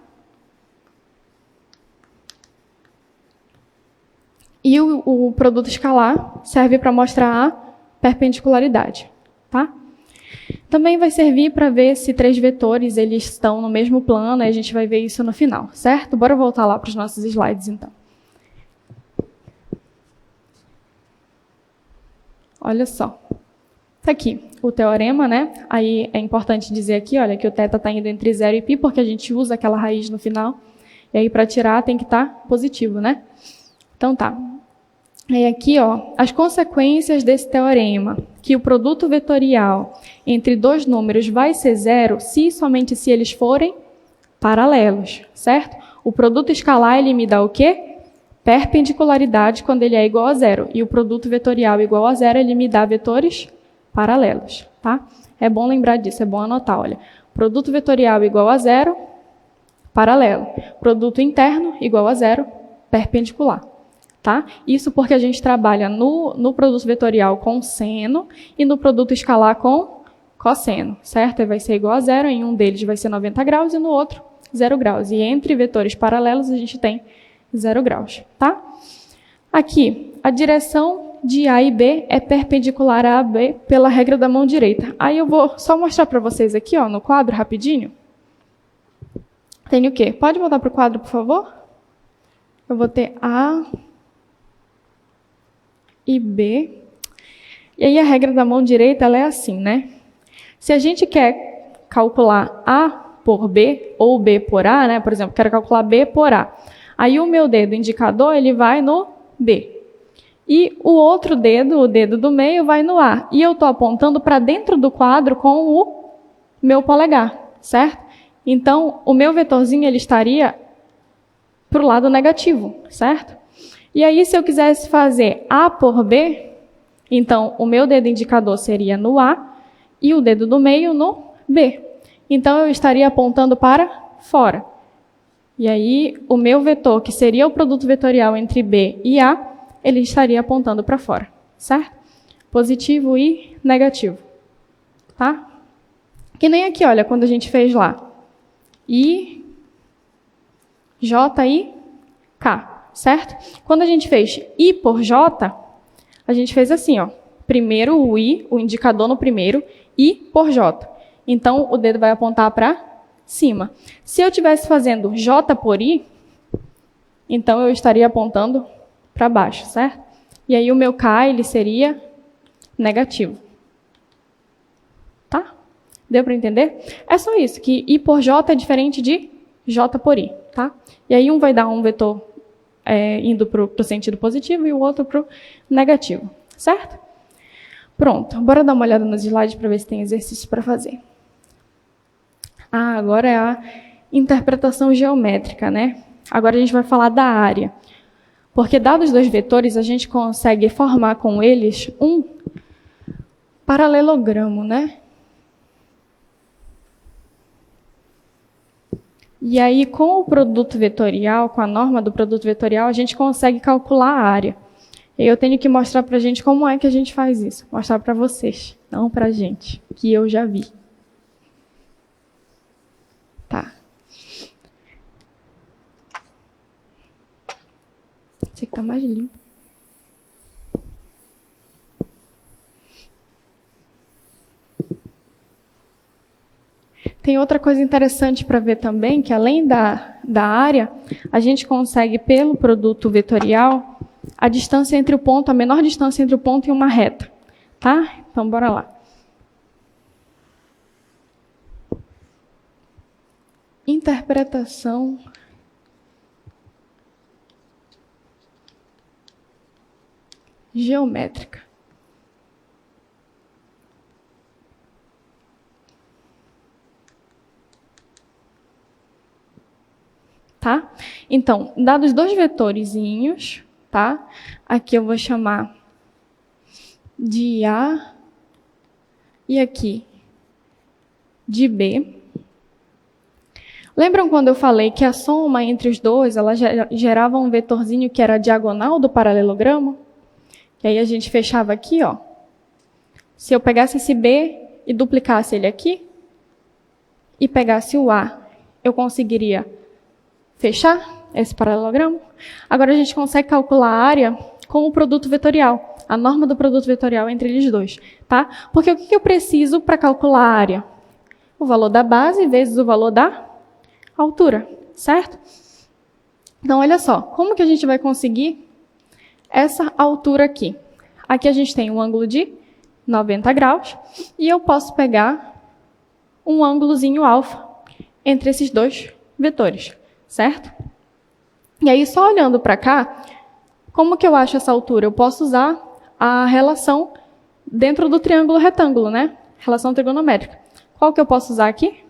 E o produto escalar serve para mostrar a perpendicularidade, tá? Também vai servir para ver se 3 vetores eles estão no mesmo plano, e a gente vai ver isso no final, certo? Bora voltar lá para os nossos slides, então. Olha só. Tá aqui o teorema, né? Aí é importante dizer aqui, olha, que o θ está indo entre 0 e π, porque a gente usa aquela raiz no final. E aí, para tirar, tem que estar positivo, né? Então, tá. Aí aqui, ó, as consequências desse teorema, que o produto vetorial entre 2 números vai ser 0 se e somente se eles forem paralelos, certo? O produto escalar, ele me dá o quê? Perpendicularidade quando ele é igual a 0. E o produto vetorial igual a 0, ele me dá vetores paralelos, tá? É bom lembrar disso, é bom anotar, olha. Produto vetorial igual a 0, paralelo. Produto interno igual a 0, perpendicular. Tá? Isso porque a gente trabalha no produto vetorial com seno e no produto escalar com cosseno, certo? Vai ser igual a 0, em um deles vai ser 90 graus e no outro 0 graus. E entre vetores paralelos a gente tem 0 graus, tá? Aqui, a direção de A e B é perpendicular a AB pela regra da mão direita. Aí eu vou só mostrar para vocês aqui, ó, no quadro, rapidinho. Tem o quê? Pode voltar para o quadro, por favor? Eu vou ter A e B. E aí a regra da mão direita ela é assim, né? Se a gente quer calcular A por B ou B por A, né? Por exemplo, quero calcular B por A. Aí o meu dedo indicador ele vai no B. E o outro dedo, o dedo do meio, vai no A. E eu estou apontando para dentro do quadro com o meu polegar, certo? Então, o meu vetorzinho ele estaria para o lado negativo, certo? E aí, se eu quisesse fazer A por B, então o meu dedo indicador seria no A e o dedo do meio no B. Então, eu estaria apontando para fora. E aí, o meu vetor, que seria o produto vetorial entre B e A, ele estaria apontando para fora, certo? Positivo e negativo, tá? Que nem aqui, olha, quando a gente fez lá. I, J e K, certo? Quando a gente fez I por J, a gente fez assim, ó. Primeiro o I, o indicador no primeiro, I por J. Então, o dedo vai apontar para cima. Se eu estivesse fazendo J por I, então eu estaria apontando para baixo, certo? E aí o meu K, ele seria negativo. Tá? Deu para entender? É só isso, que I por J é diferente de J por I, tá? E aí um vai dar um vetor indo para o sentido positivo e o outro para o negativo, certo? Pronto, bora dar uma olhada nos slides para ver se tem exercício para fazer. Ah, agora é a interpretação geométrica, né? Agora a gente vai falar da área. Porque dados 2 vetores, a gente consegue formar com eles um paralelogramo, né? E aí, com o produto vetorial, com a norma do produto vetorial, a gente consegue calcular a área. E eu tenho que mostrar para a gente como é que a gente faz isso. Mostrar para vocês, não para a gente, que eu já vi. Tá. Esse aqui tá mais limpo. Tem outra coisa interessante para ver também, que além da área, a gente consegue, pelo produto vetorial, a distância entre o ponto, a menor distância entre o ponto e uma reta. Tá? Então, bora lá. Interpretação geométrica. Tá? Então, dados 2 vetorzinhos, tá? Aqui eu vou chamar de A e aqui de B. Lembram quando eu falei que a soma entre os dois, ela gerava um vetorzinho que era a diagonal do paralelogramo? E aí a gente fechava aqui, ó. Se eu pegasse esse B e duplicasse ele aqui, e pegasse o A, eu conseguiria fechar esse paralelogramo? Agora a gente consegue calcular a área com o produto vetorial. A norma do produto vetorial entre eles dois, tá? Porque o que eu preciso para calcular a área? O valor da base vezes o valor da altura, certo? Então, olha só, como que a gente vai conseguir essa altura aqui? Aqui a gente tem um ângulo de 90 graus e eu posso pegar um ângulozinho alfa entre esses dois vetores, certo? E aí, só olhando para cá, como que eu acho essa altura? Eu posso usar a relação dentro do triângulo retângulo, né? Relação trigonométrica. Qual que eu posso usar aqui?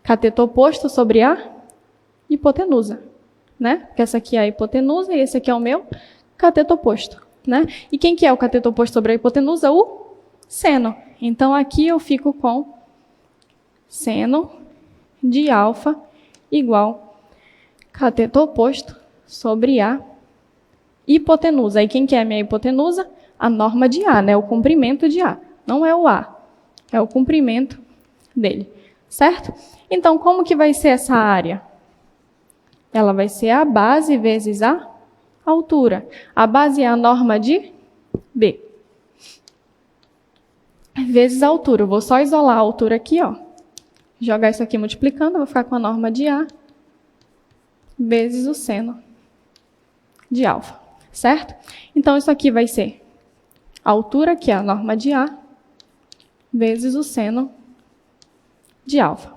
Cateto oposto sobre a hipotenusa, né? Porque essa aqui é a hipotenusa e esse aqui é o meu cateto oposto, né? E quem que é o cateto oposto sobre a hipotenusa? O seno. Então, aqui eu fico com seno de alfa igual cateto oposto sobre a hipotenusa. E quem que é a minha hipotenusa? A norma de A, né? O comprimento de A. Não é o A, é o comprimento dele, certo? Então, como que vai ser essa área? Ela vai ser a base vezes a altura. A base é a norma de B. Vezes a altura. Eu vou só isolar a altura aqui, ó. Jogar isso aqui multiplicando, eu vou ficar com a norma de A vezes o seno de alfa, certo? Então, isso aqui vai ser a altura, que é a norma de A, vezes o seno de alfa.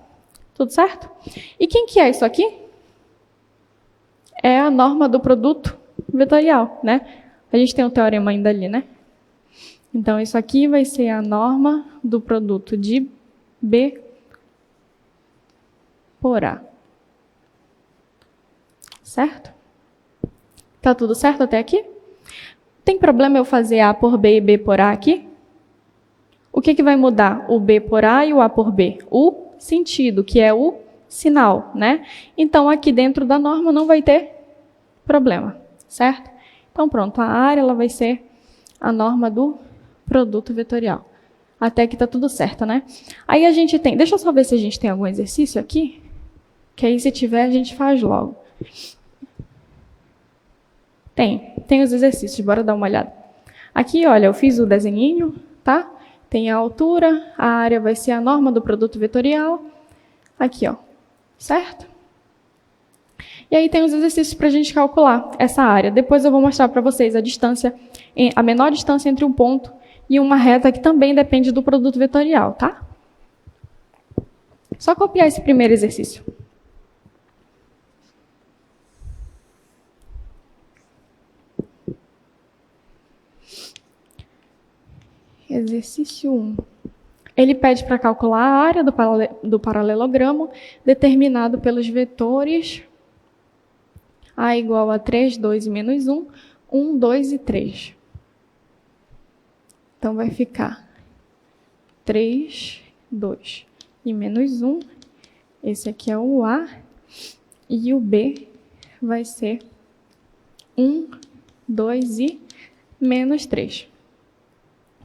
Tudo certo? E quem que é isso aqui? É a norma do produto vetorial, né? A gente tem um teorema ainda ali, né? Então, isso aqui vai ser a norma do produto de B por A. Certo? Tá tudo certo até aqui? Tem problema eu fazer A por B e B por A aqui? O que vai mudar o B por A e o A por B? O sentido, que é o sinal, né? Então, aqui dentro da norma não vai ter problema, certo? Então, pronto, a área ela vai ser a norma do produto vetorial. Até que tá tudo certo, né? Aí a gente tem... Deixa eu só ver se a gente tem algum exercício aqui, que aí se tiver a gente faz logo. Tem os exercícios, bora dar uma olhada. Aqui, olha, eu fiz o desenhinho, tá? Tem a altura, a área vai ser a norma do produto vetorial. Aqui, ó, certo? E aí tem os exercícios para a gente calcular essa área. Depois eu vou mostrar para vocês a distância, a menor distância entre um ponto e uma reta que também depende do produto vetorial, tá? Só copiar esse primeiro exercício. Exercício 1. Ele pede para calcular a área do paralelogramo determinado pelos vetores A igual a 3, 2 e menos 1, 1, 2 e 3. Então, vai ficar 3, 2 e menos 1. Esse aqui é o A. E o B vai ser 1, 2 e menos 3.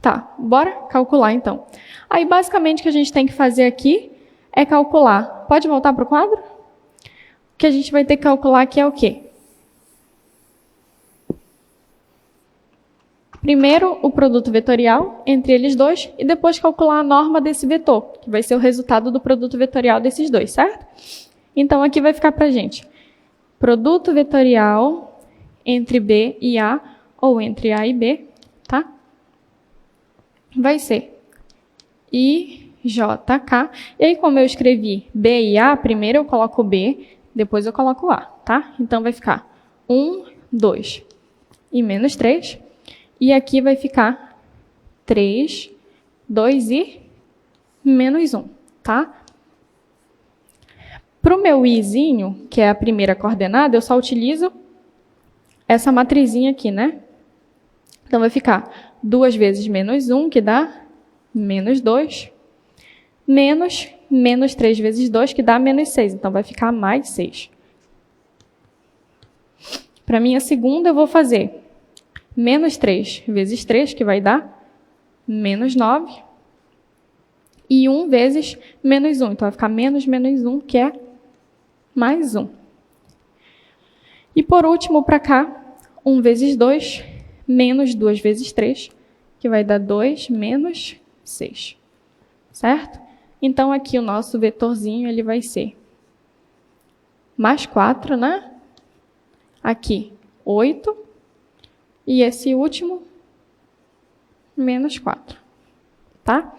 Tá, bora calcular então. Aí, basicamente, o que a gente tem que fazer aqui é calcular. Pode voltar para o quadro? O que a gente vai ter que calcular aqui é o quê? Primeiro, o produto vetorial entre eles dois e depois calcular a norma desse vetor, que vai ser o resultado do produto vetorial desses dois, certo? Então, aqui vai ficar para a gente produto vetorial entre B e A, ou entre A e B, tá? Vai ser IJK. E aí, como eu escrevi B e A, primeiro eu coloco B, depois eu coloco A, tá? Então, vai ficar 1, 2 e menos 3. E aqui vai ficar 3, 2 e menos 1, tá? Para o meu izinho, que é a primeira coordenada, eu só utilizo essa matrizinha aqui, né? Então, vai ficar 2 vezes menos 1, que dá menos 2, menos 3 vezes 2, que dá menos 6. Então, vai ficar mais 6. Para minha segunda, eu vou fazer menos 3 vezes 3, que vai dar menos 9. E 1 vezes menos 1. Então, vai ficar menos 1, que é mais 1. E, por último, para cá, 1 vezes 2, menos 2 vezes 3, que vai dar 2 menos 6, certo? Então, aqui o nosso vetorzinho ele vai ser mais 4, né? Aqui, 8. E esse último, menos 4. Tá?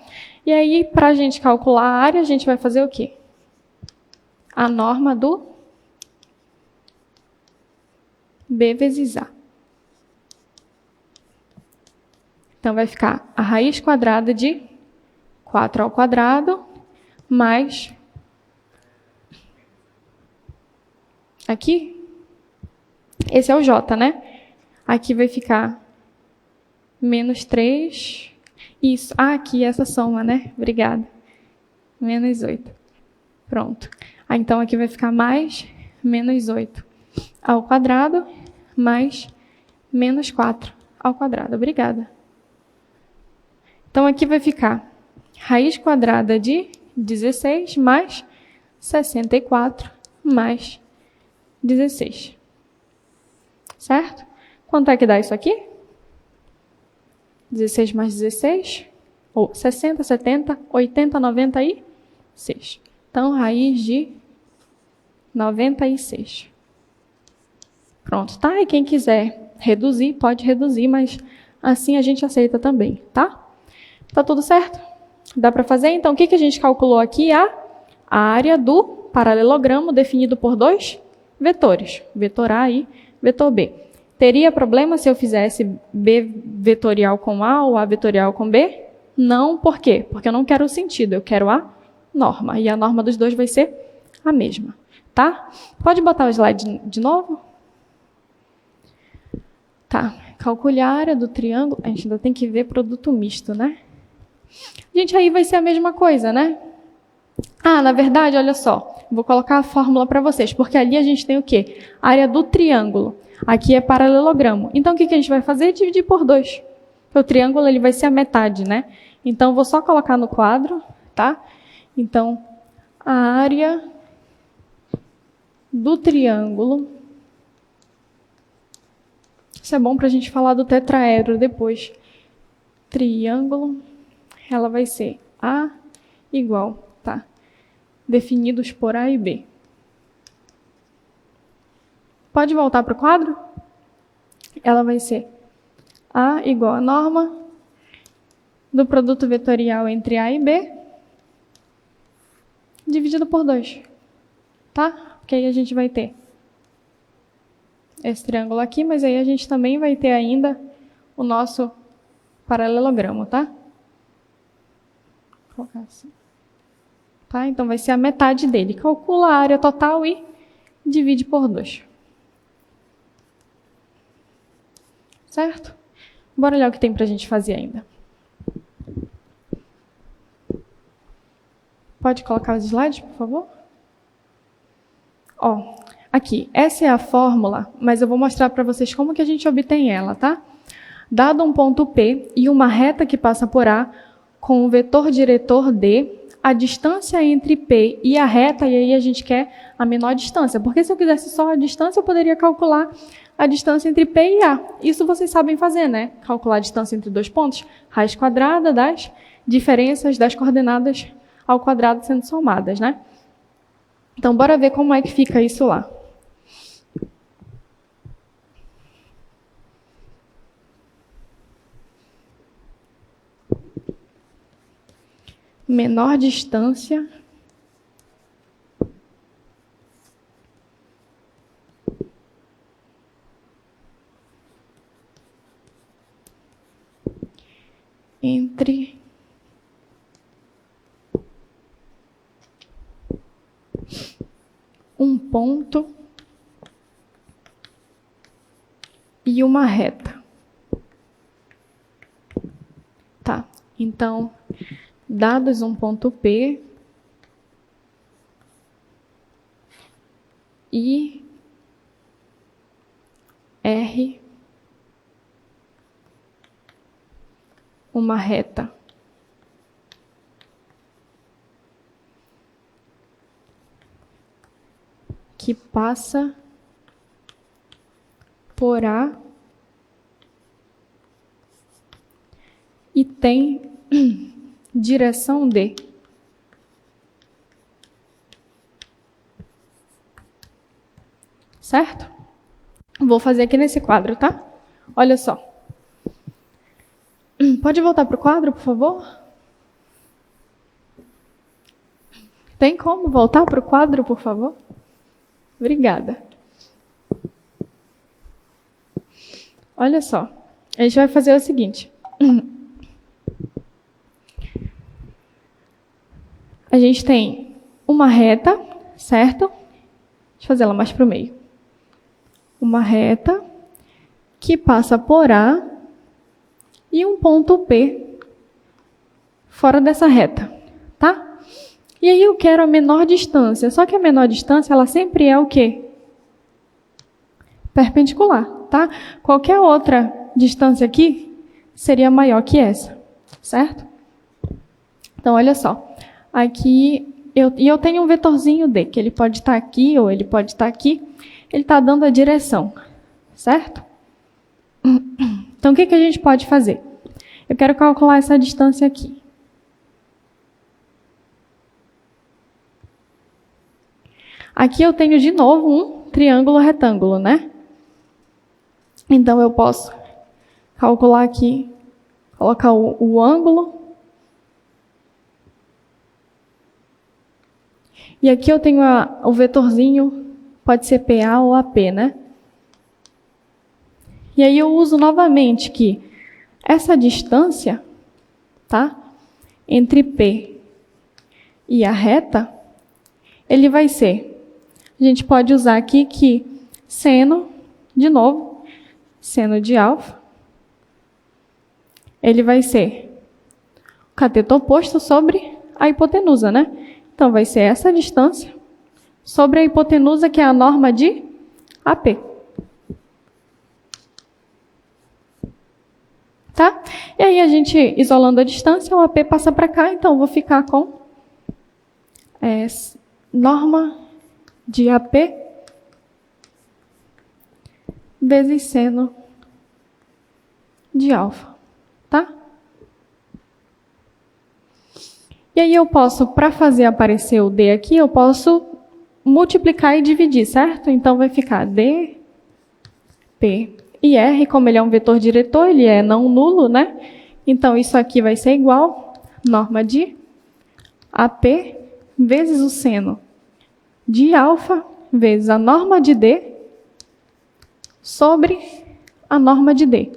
E aí, para a gente calcular a área, a gente vai fazer o quê? A norma do B vezes A. Então, vai ficar a raiz quadrada de 4 ao quadrado mais... Aqui, esse é o J, né? Aqui vai ficar menos 3. Isso, aqui essa soma, né? Obrigada. Menos 8. Pronto. Então, aqui vai ficar mais menos 8 ao quadrado mais menos 4 ao quadrado. Obrigada. Então, aqui vai ficar raiz quadrada de 16 mais 64 mais 16. Certo? Quanto é que dá isso aqui? 16 mais 16, ou 60, 70, 80, 96. Então, raiz de 96. Pronto, tá? E quem quiser reduzir, pode reduzir, mas assim a gente aceita também, tá? Tá tudo certo? Dá para fazer? Então, o que a gente calculou aqui? A área do paralelogramo definido por dois vetores, vetor A e vetor B. Teria problema se eu fizesse B vetorial com A ou A vetorial com B? Não, por quê? Porque eu não quero o sentido, eu quero a norma. E a norma dos dois vai ser a mesma, tá? Pode botar o slide de novo? Tá, calcule a área do triângulo. A gente ainda tem que ver produto misto, né? Gente, aí vai ser a mesma coisa, né? Ah, na verdade, olha só. Vou colocar a fórmula para vocês, porque ali a gente tem o quê? A área do triângulo. Aqui é paralelogramo. Então, o que a gente vai fazer? Dividir por 2. O triângulo ele vai ser a metade, né? Então, vou só colocar no quadro, tá? Então, a área do triângulo. Isso é bom para a gente falar do tetraedro depois. Triângulo, ela vai ser A igual, tá? Definidos por A e B. Pode voltar para o quadro? Ela vai ser A igual a norma do produto vetorial entre A e B dividido por 2. Tá? Porque aí a gente vai ter esse triângulo aqui, mas aí a gente também vai ter ainda o nosso paralelogramo, tá? Vou colocar assim. Tá? Então vai ser a metade dele. Calcula a área total e divide por 2. Certo? Bora olhar o que tem para a gente fazer ainda. Pode colocar os slides, por favor? Ó, aqui, essa é a fórmula, mas eu vou mostrar para vocês como que a gente obtém ela, tá? Dado um ponto P e uma reta que passa por A, com o vetor diretor D, a distância entre P e a reta, e aí a gente quer a menor distância, porque se eu quisesse só a distância, eu poderia calcular a distância entre P e A. Isso vocês sabem fazer, né? Calcular a distância entre dois pontos, raiz quadrada das diferenças das coordenadas ao quadrado sendo somadas, né? Então, bora ver como é que fica isso lá. Menor distância entre um ponto e uma reta. Tá, então, dados um ponto P e R, uma reta. Que passa por A e tem direção D. Certo? Vou fazer aqui nesse quadro, tá? Olha só. Pode voltar para o quadro, por favor? Tem como voltar para o quadro, por favor? Obrigada. Olha só. A gente vai fazer o seguinte. A gente tem uma reta, certo? Deixa eu fazer ela mais para o meio. Uma reta que passa por A e um ponto P fora dessa reta, tá? E aí eu quero a menor distância, só que a menor distância, ela sempre é o quê? Perpendicular, tá? Qualquer outra distância aqui seria maior que essa, certo? Então, olha só. Aqui, eu tenho um vetorzinho D, que ele pode estar aqui ou ele pode estar aqui. Ele está dando a direção, certo? Então, o que a gente pode fazer? Eu quero calcular essa distância aqui. Aqui eu tenho, de novo, um triângulo retângulo, né? Então, eu posso calcular aqui, colocar o ângulo. E aqui eu tenho o vetorzinho, pode ser PA ou AP, né? E aí eu uso novamente que essa distância, tá? Entre P e a reta, ele vai ser, a gente pode usar aqui que seno, de novo, seno de alfa, ele vai ser o cateto oposto sobre a hipotenusa, né? Então, vai ser essa distância sobre a hipotenusa, que é a norma de AP. Tá? E aí, a gente, isolando a distância, o AP passa para cá, então, eu vou ficar com norma de AP vezes seno de alfa. Tá? E aí eu posso, para fazer aparecer o D aqui, eu posso multiplicar e dividir, certo? Então vai ficar D, P e R, como ele é um vetor diretor, ele é não nulo, né? Então isso aqui vai ser igual norma de AP vezes o seno de alfa vezes a norma de D sobre a norma de D.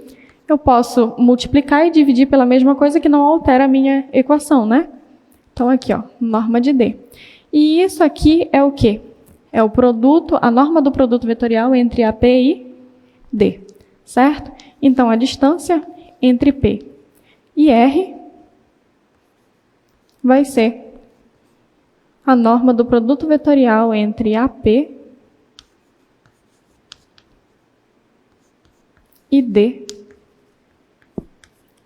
Eu posso multiplicar e dividir pela mesma coisa, que não altera a minha equação, né? Então, aqui, ó, norma de D. E isso aqui é o quê? É o produto, a norma do produto vetorial entre AP e D, certo? Então, a distância entre P e R vai ser a norma do produto vetorial entre AP e D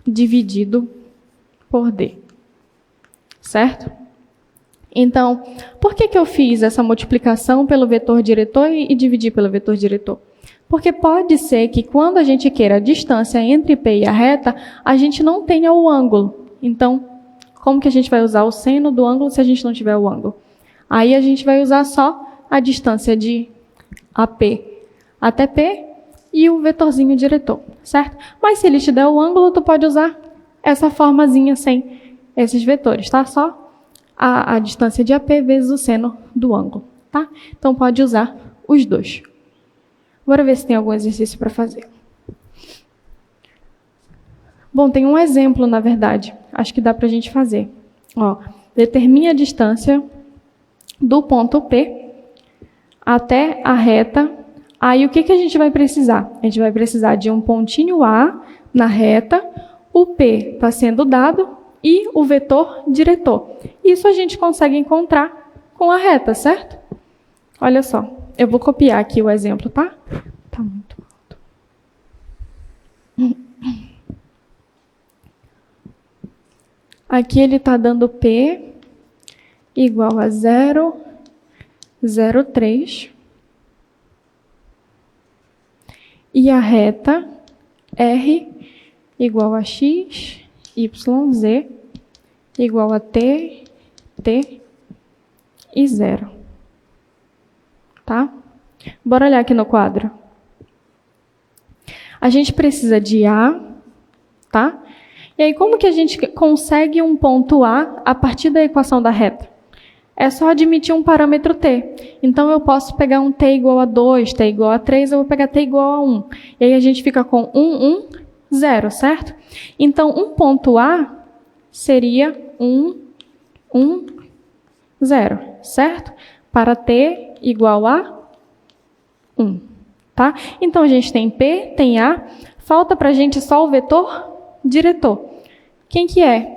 dividido por D. Certo? Então, por que eu fiz essa multiplicação pelo vetor diretor e dividi pelo vetor diretor? Porque pode ser que quando a gente queira a distância entre P e a reta, a gente não tenha o ângulo. Então, como que a gente vai usar o seno do ângulo se a gente não tiver o ângulo? Aí a gente vai usar só a distância de AP até P e o vetorzinho diretor, certo? Mas se ele te der o ângulo, tu pode usar essa formazinha sem esses vetores, tá? Só a distância de AP vezes o seno do ângulo, tá? Então, pode usar os dois. Bora ver se tem algum exercício para fazer. Bom, tem um exemplo, na verdade. Acho que dá para a gente fazer. Ó, determine a distância do ponto P até a reta. Aí, o que a gente vai precisar? A gente vai precisar de um pontinho A na reta, o P está sendo dado, e o vetor diretor. Isso a gente consegue encontrar com a reta, certo? Olha só, eu vou copiar aqui o exemplo, tá? Tá muito alto. Aqui ele está dando P igual a 0,03. E a reta R igual a X YZ igual a T, T e 0. Tá? Bora olhar aqui no quadro. A gente precisa de A, tá? E aí, como que a gente consegue um ponto A partir da equação da reta? É só admitir um parâmetro T. Então, eu posso pegar um T igual a 2, T igual a 3, eu vou pegar T igual a 1. E aí, a gente fica com 1, 1, 0, certo? Então, um ponto A seria 1, 1, 0, certo? Para T igual a 1, tá? Então, a gente tem P, tem A, falta para a gente só o vetor diretor. Quem que é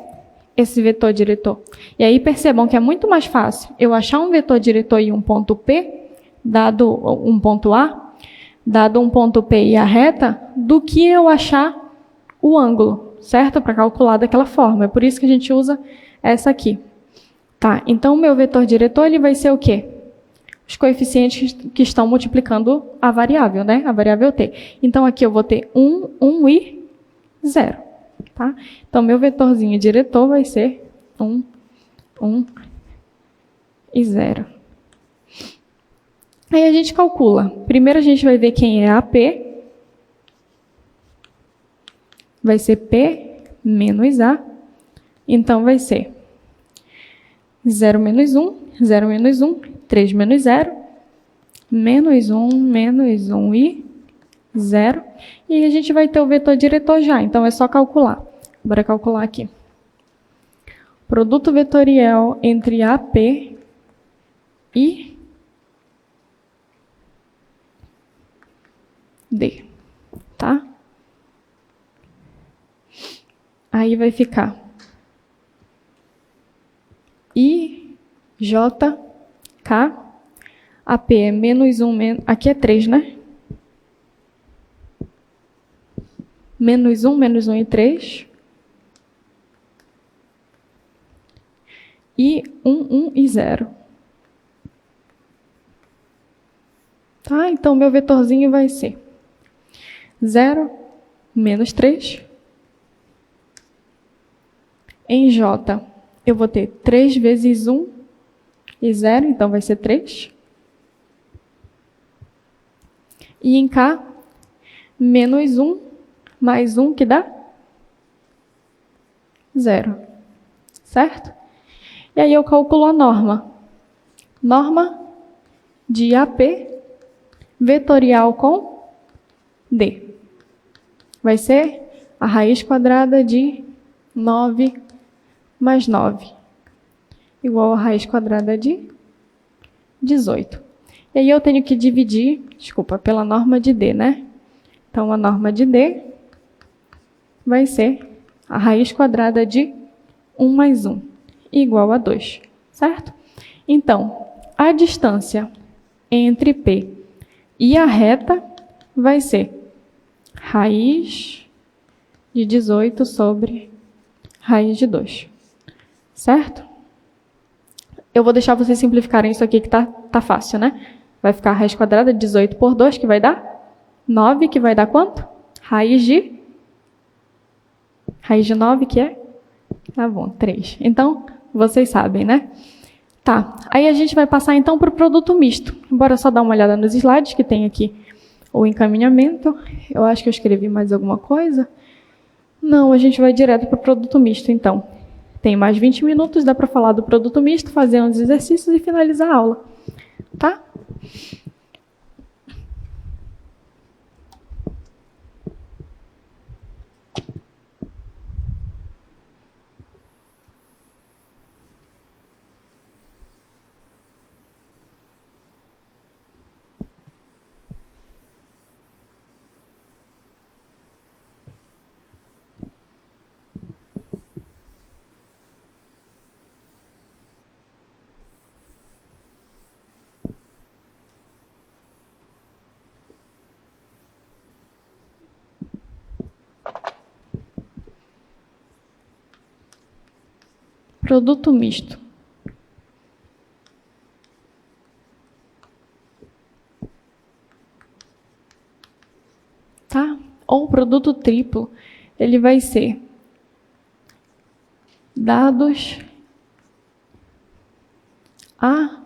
esse vetor diretor? E aí, percebam que é muito mais fácil eu achar um vetor diretor e um ponto P, dado um ponto A, dado um ponto P e a reta, do que eu achar o ângulo, certo? Para calcular daquela forma. É por isso que a gente usa essa aqui. Tá, então o meu vetor diretor ele vai ser o quê? Os coeficientes que estão multiplicando a variável, né? A variável t. Então aqui eu vou ter 1, 1 e 0. Tá? Então meu vetorzinho diretor vai ser 1, 1 e 0. Aí a gente calcula. Primeiro a gente vai ver quem é AP. Vai ser P menos A. Então vai ser 0 menos 1, 0 menos 1, 3 menos 0, menos 1 e 0. E a gente vai ter o vetor diretor já, então é só calcular. Bora calcular aqui. Produto vetorial entre AP e D, tá? Aí vai ficar IJK, AP é menos 1, aqui é 3, né? Menos 1 e 3. E 1, 1 e 0. Tá? Então, meu vetorzinho vai ser 0, menos 3. Em J, eu vou ter 3 vezes 1 e 0, então vai ser 3. E em K, menos 1 mais 1, que dá 0. Certo? E aí eu calculo a norma. Norma de AP vetorial com D. Vai ser a raiz quadrada de 9 mais 9, igual a raiz quadrada de 18. E aí eu tenho que dividir, pela norma de D, né? Então, a norma de D vai ser a raiz quadrada de 1 mais 1, igual a 2, certo? Então, a distância entre P e a reta vai ser raiz de 18 sobre raiz de 2. Certo? Eu vou deixar vocês simplificarem isso aqui que tá fácil, né? Vai ficar a raiz quadrada de 18 por 2, que vai dar 9, que vai dar quanto? Raiz de 9, que é? Tá bom, 3. Então, vocês sabem, né? Tá, aí a gente vai passar então para o produto misto. Bora só dar uma olhada nos slides que tem aqui o encaminhamento. Eu acho que eu escrevi mais alguma coisa. Não, a gente vai direto para o produto misto, então. Tem mais 20 minutos, dá para falar do produto misto, fazer uns exercícios e finalizar a aula. Tá? Produto misto. Tá? Ou produto triplo, ele vai ser dados A,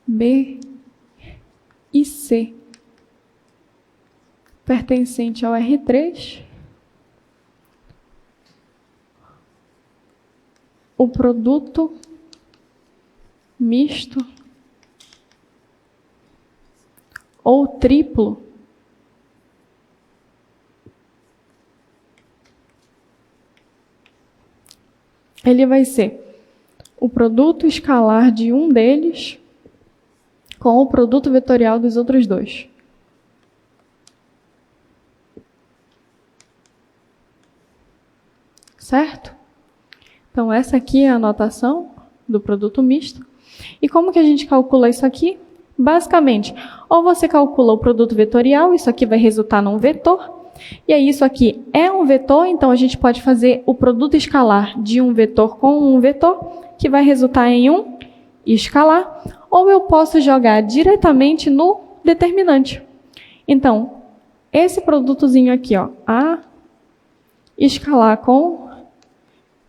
B e C, pertencente ao R3, o produto misto ou triplo ele vai ser o produto escalar de um deles com o produto vetorial dos outros dois. Certo? Então, essa aqui é a notação do produto misto. E como que a gente calcula isso aqui? Basicamente, ou você calcula o produto vetorial, isso aqui vai resultar num vetor, e aí isso aqui é um vetor, então a gente pode fazer o produto escalar de um vetor com um vetor, que vai resultar em um escalar, ou eu posso jogar diretamente no determinante. Então, esse produtozinho aqui, ó, A escalar com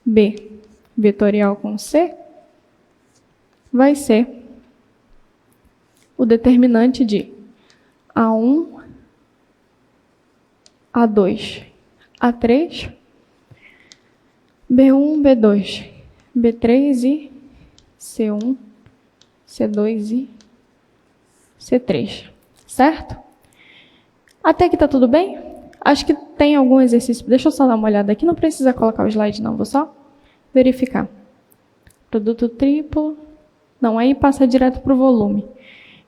B vetorial com C, vai ser o determinante de A1, A2, A3, B1, B2, B3 e C1, C2 e C3. Certo? Até aqui tá tudo bem? Acho que tem algum exercício. Deixa eu só dar uma olhada aqui. Não precisa colocar o slide, não. Vou só verificar. Produto triplo. Não, aí passa direto para o volume.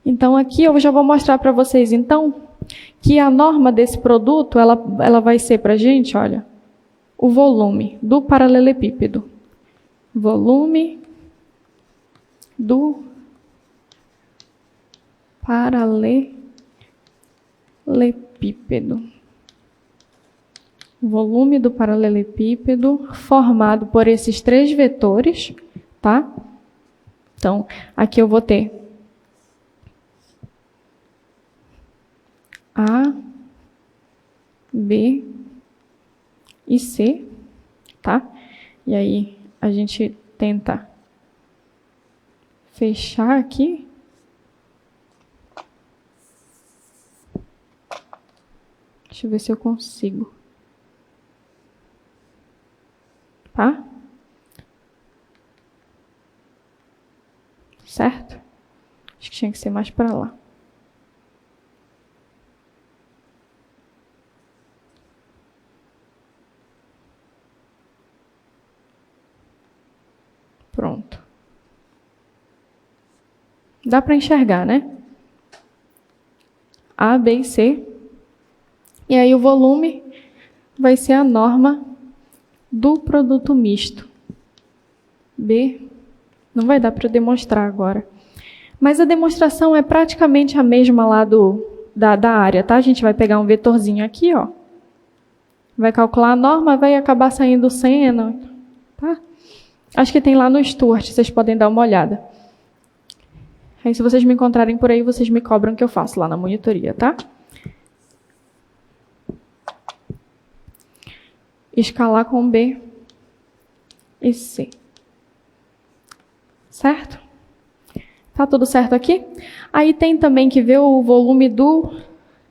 Então, aqui eu já vou mostrar para vocês, então, que a norma desse produto, ela vai ser para a gente, olha, o volume do paralelepípedo. Volume do paralelepípedo. Volume do paralelepípedo formado por esses três vetores, tá? Então, aqui eu vou ter A, B e C, tá? E aí, a gente tenta fechar aqui. Deixa eu ver se eu consigo. Tá? Certo? Acho que tinha que ser mais para lá. Pronto. Dá para enxergar, né? A, B e C. E aí o volume vai ser a norma do produto misto. B. Não vai dar para demonstrar agora. Mas a demonstração é praticamente a mesma lá da área, tá? A gente vai pegar um vetorzinho aqui, ó. Vai calcular a norma, vai acabar saindo o seno, tá? Acho que tem lá no Stuart, vocês podem dar uma olhada. Aí, se vocês me encontrarem por aí, vocês me cobram que eu faço lá na monitoria, tá? Escalar com B e C. Certo? Tá tudo certo aqui? Aí tem também que ver o volume do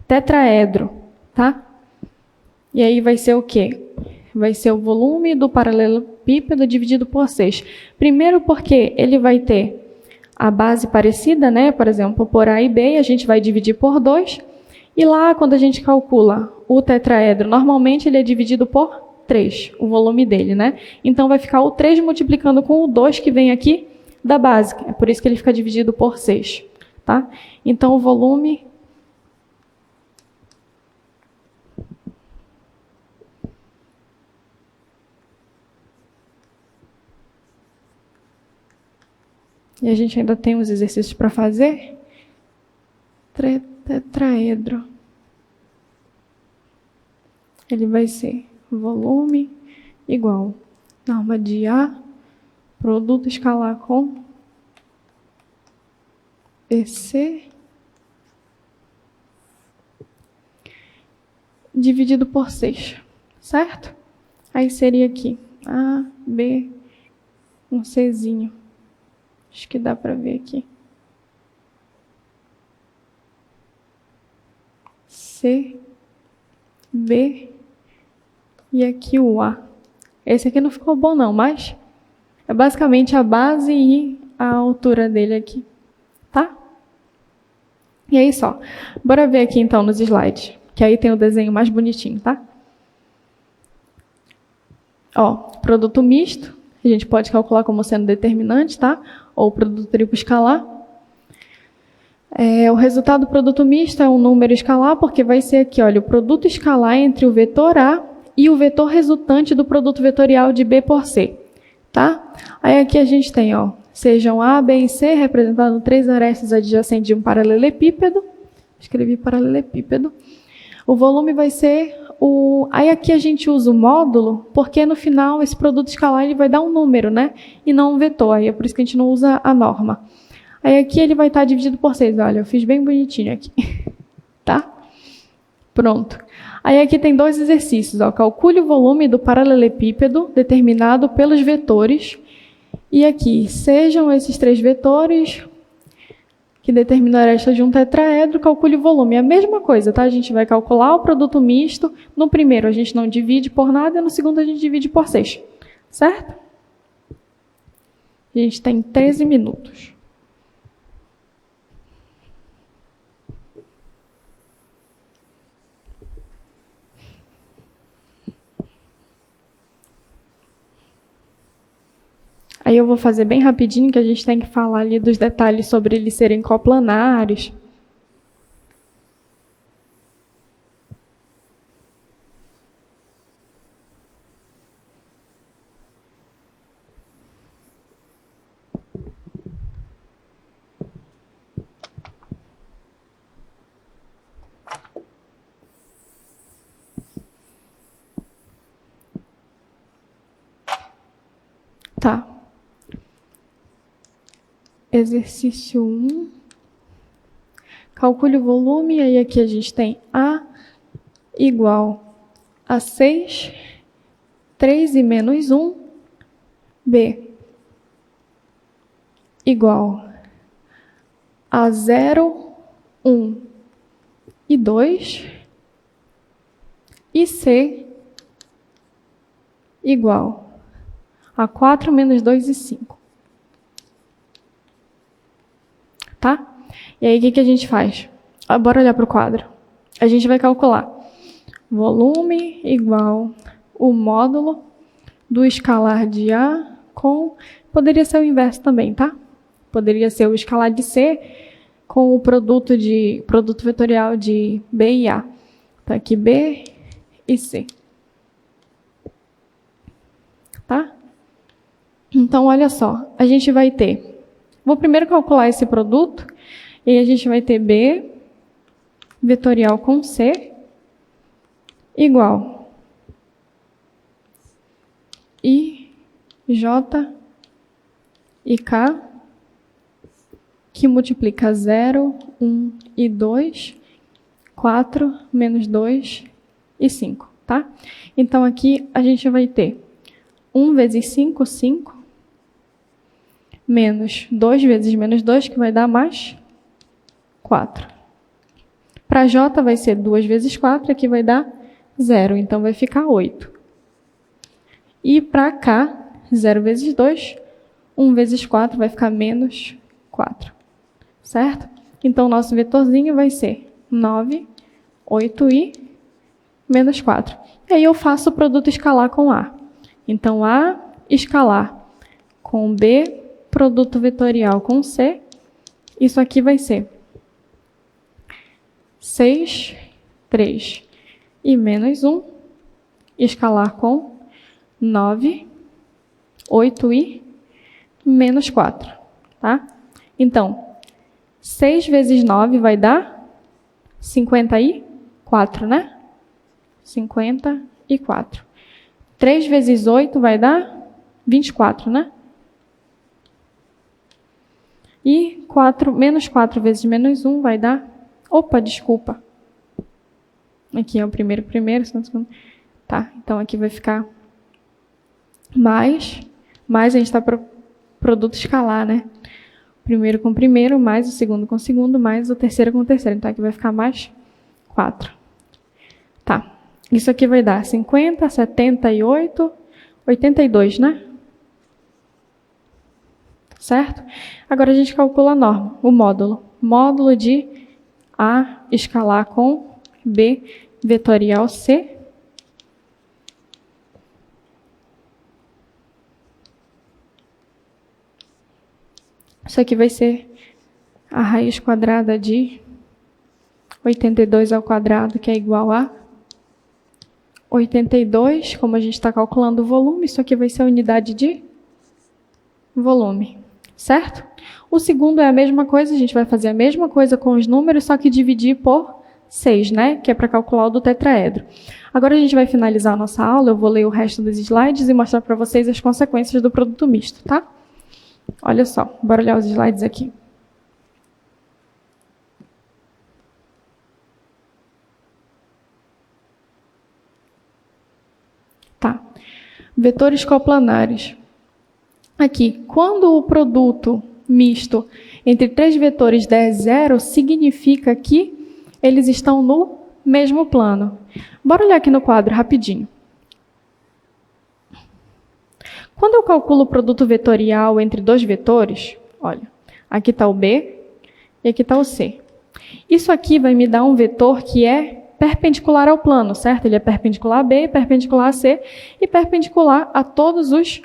tetraedro, tá? E aí vai ser o quê? Vai ser o volume do paralelepípedo dividido por 6. Primeiro porque ele vai ter a base parecida, né? Por exemplo, por A e B, a gente vai dividir por 2. E lá, quando a gente calcula o tetraedro, normalmente ele é dividido por 3, o volume dele, né? Então vai ficar o 3 multiplicando com o 2 que vem aqui da base. É por isso que ele fica dividido por 6, tá? Então o volume e a gente ainda tem uns exercícios para fazer. Tetraedro. Ele vai ser volume igual norma de A, produto escalar com EC dividido por 6. certo? Aí seria aqui, A, B, um Czinho. Acho que dá para ver aqui. C, B e aqui o A. Esse aqui não ficou bom não, mas é basicamente a base e a altura dele aqui, tá? E aí só, bora ver aqui então nos slides, que aí tem o desenho mais bonitinho, tá? Ó, produto misto, a gente pode calcular como sendo determinante, tá? Ou produto triplo escalar. O resultado do produto misto é um número escalar, porque vai ser aqui, olha, o produto escalar entre o vetor A e o vetor resultante do produto vetorial de B por C, tá? Aí aqui a gente tem, ó, sejam A, B e C, representando 3 arestas adjacentes de um paralelepípedo. Escrevi paralelepípedo. O volume vai ser o... Aí aqui a gente usa o módulo, porque no final esse produto escalar ele vai dar um número, né? E não um vetor, aí é por isso que a gente não usa a norma. Aí aqui ele vai estar dividido por 6, olha, eu fiz bem bonitinho aqui, tá? Pronto. Aí aqui tem 2 exercícios, ó, calcule o volume do paralelepípedo determinado pelos vetores. E aqui, sejam esses 3 vetores que determinam a aresta de um tetraedro, calcule o volume. É a mesma coisa, tá? A gente vai calcular o produto misto. No primeiro a gente não divide por nada e no segundo a gente divide por 6, certo? A gente tem 13 minutos. Aí eu vou fazer bem rapidinho, que a gente tem que falar ali dos detalhes sobre eles serem coplanários. Tá. Exercício 1. Calcule o volume, aí aqui a gente tem A igual a 6, 3 e menos 1, B igual a 0, 1 e 2, e C igual a 4 menos 2 e 5. Tá? E aí, o que a gente faz? Bora olhar para o quadro. A gente vai calcular volume igual o módulo do escalar de A com... Poderia ser o inverso também, tá? Poderia ser o escalar de C com o produto vetorial de B e A. Tá aqui B e C. Tá? Então, olha só. A gente vai ter... Vou primeiro calcular esse produto, e aí a gente vai ter B vetorial com C igual I, J e K, que multiplica 0, 1 e 2, 4 menos 2 e 5, tá? Então, aqui a gente vai ter 1 vezes 5, 5, menos 2 vezes menos 2, que vai dar mais 4. Para J vai ser 2 vezes 4, aqui vai dar 0, então vai ficar 8. E para K, 0 vezes 2, 1 vezes 4 vai ficar menos 4, certo? Então, o nosso vetorzinho vai ser 9, 8 e menos 4. E aí eu faço o produto escalar com A. Então, A escalar com B, produto vetorial com C, isso aqui vai ser 6, 3 e menos 1, escalar com 9, 8 e menos 4, tá? Então, 6 vezes 9 vai dar 54, né? 54. 3 vezes 8 vai dar 24, né? E menos 4 vezes menos 1 vai dar... Opa, desculpa. Aqui é o primeiro, segundo. Tá? Então, aqui vai ficar mais a gente está para produto escalar, né? Primeiro com primeiro, mais o segundo com segundo, mais o terceiro com terceiro. Então, aqui vai ficar mais 4. Tá. Isso aqui vai dar 50, 78, 82, né? Certo? Agora a gente calcula a norma, o módulo. Módulo de A escalar com B vetorial C. Isso aqui vai ser a raiz quadrada de 82 ao quadrado, que é igual a 82. Como a gente está calculando o volume, isso aqui vai ser a unidade de volume, certo? O segundo é a mesma coisa, a gente vai fazer a mesma coisa com os números, só que dividir por 6, né? Que é para calcular o do tetraedro. Agora a gente vai finalizar a nossa aula, eu vou ler o resto dos slides e mostrar para vocês as consequências do produto misto, tá? Olha só, bora olhar os slides aqui. Tá. Vetores coplanares. Aqui, quando o produto misto entre 3 vetores der 0, significa que eles estão no mesmo plano. Bora olhar aqui no quadro rapidinho. Quando eu calculo o produto vetorial entre 2 vetores, olha, aqui está o B e aqui está o C. Isso aqui vai me dar um vetor que é perpendicular ao plano, certo? Ele é perpendicular a B, perpendicular a C e perpendicular a todos os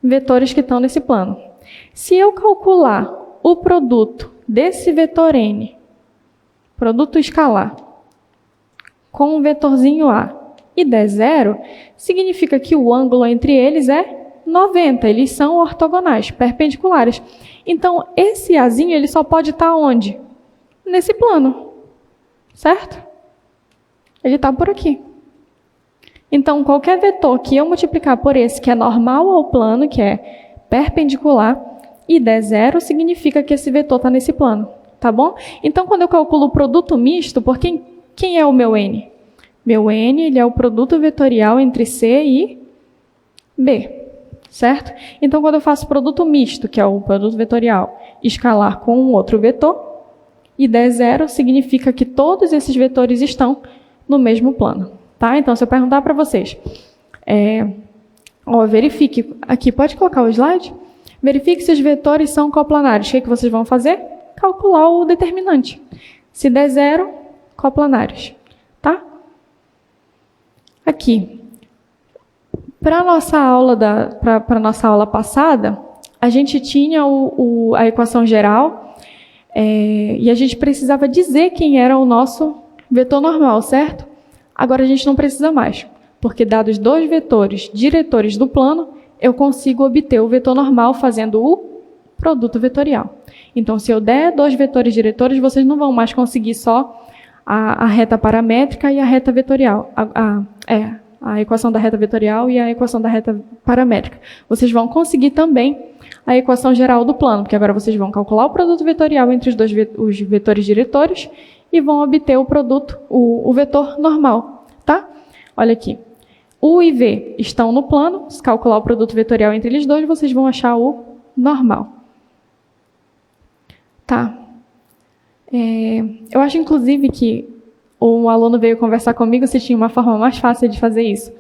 vetores que estão nesse plano. Se eu calcular o produto desse vetor N, produto escalar, com o vetorzinho A, e der 0, significa que o ângulo entre eles é 90. Eles são ortogonais, perpendiculares. Então, esse Azinho ele só pode estar onde? Nesse plano, certo? Ele está por aqui. Então, qualquer vetor que eu multiplicar por esse que é normal ao plano, que é perpendicular, e der 0, significa que esse vetor está nesse plano, tá bom? Então, quando eu calculo o produto misto, por quem é o meu N? Meu N ele é o produto vetorial entre C e B, certo? Então, quando eu faço produto misto, que é o produto vetorial, escalar com um outro vetor, e der 0, significa que todos esses vetores estão no mesmo plano, tá? Então, se eu perguntar para vocês, verifique, aqui, pode colocar o slide? Verifique se os vetores são coplanares. O que vocês vão fazer? Calcular o determinante. Se der 0, coplanares, tá? Aqui, para a nossa aula passada, a gente tinha a equação geral e a gente precisava dizer quem era o nosso vetor normal, certo? Agora a gente não precisa mais, porque dados 2 vetores diretores do plano, eu consigo obter o vetor normal fazendo o produto vetorial. Então, se eu der 2 vetores diretores, vocês não vão mais conseguir só a reta paramétrica e a reta vetorial. A equação da reta vetorial e a equação da reta paramétrica. Vocês vão conseguir também a equação geral do plano, porque agora vocês vão calcular o produto vetorial entre os vetores diretores e vão obter o vetor normal, tá? Olha aqui. U e V estão no plano, se calcular o produto vetorial entre eles dois, vocês vão achar o normal. Tá. Eu acho, inclusive, que um aluno veio conversar comigo se tinha uma forma mais fácil de fazer isso.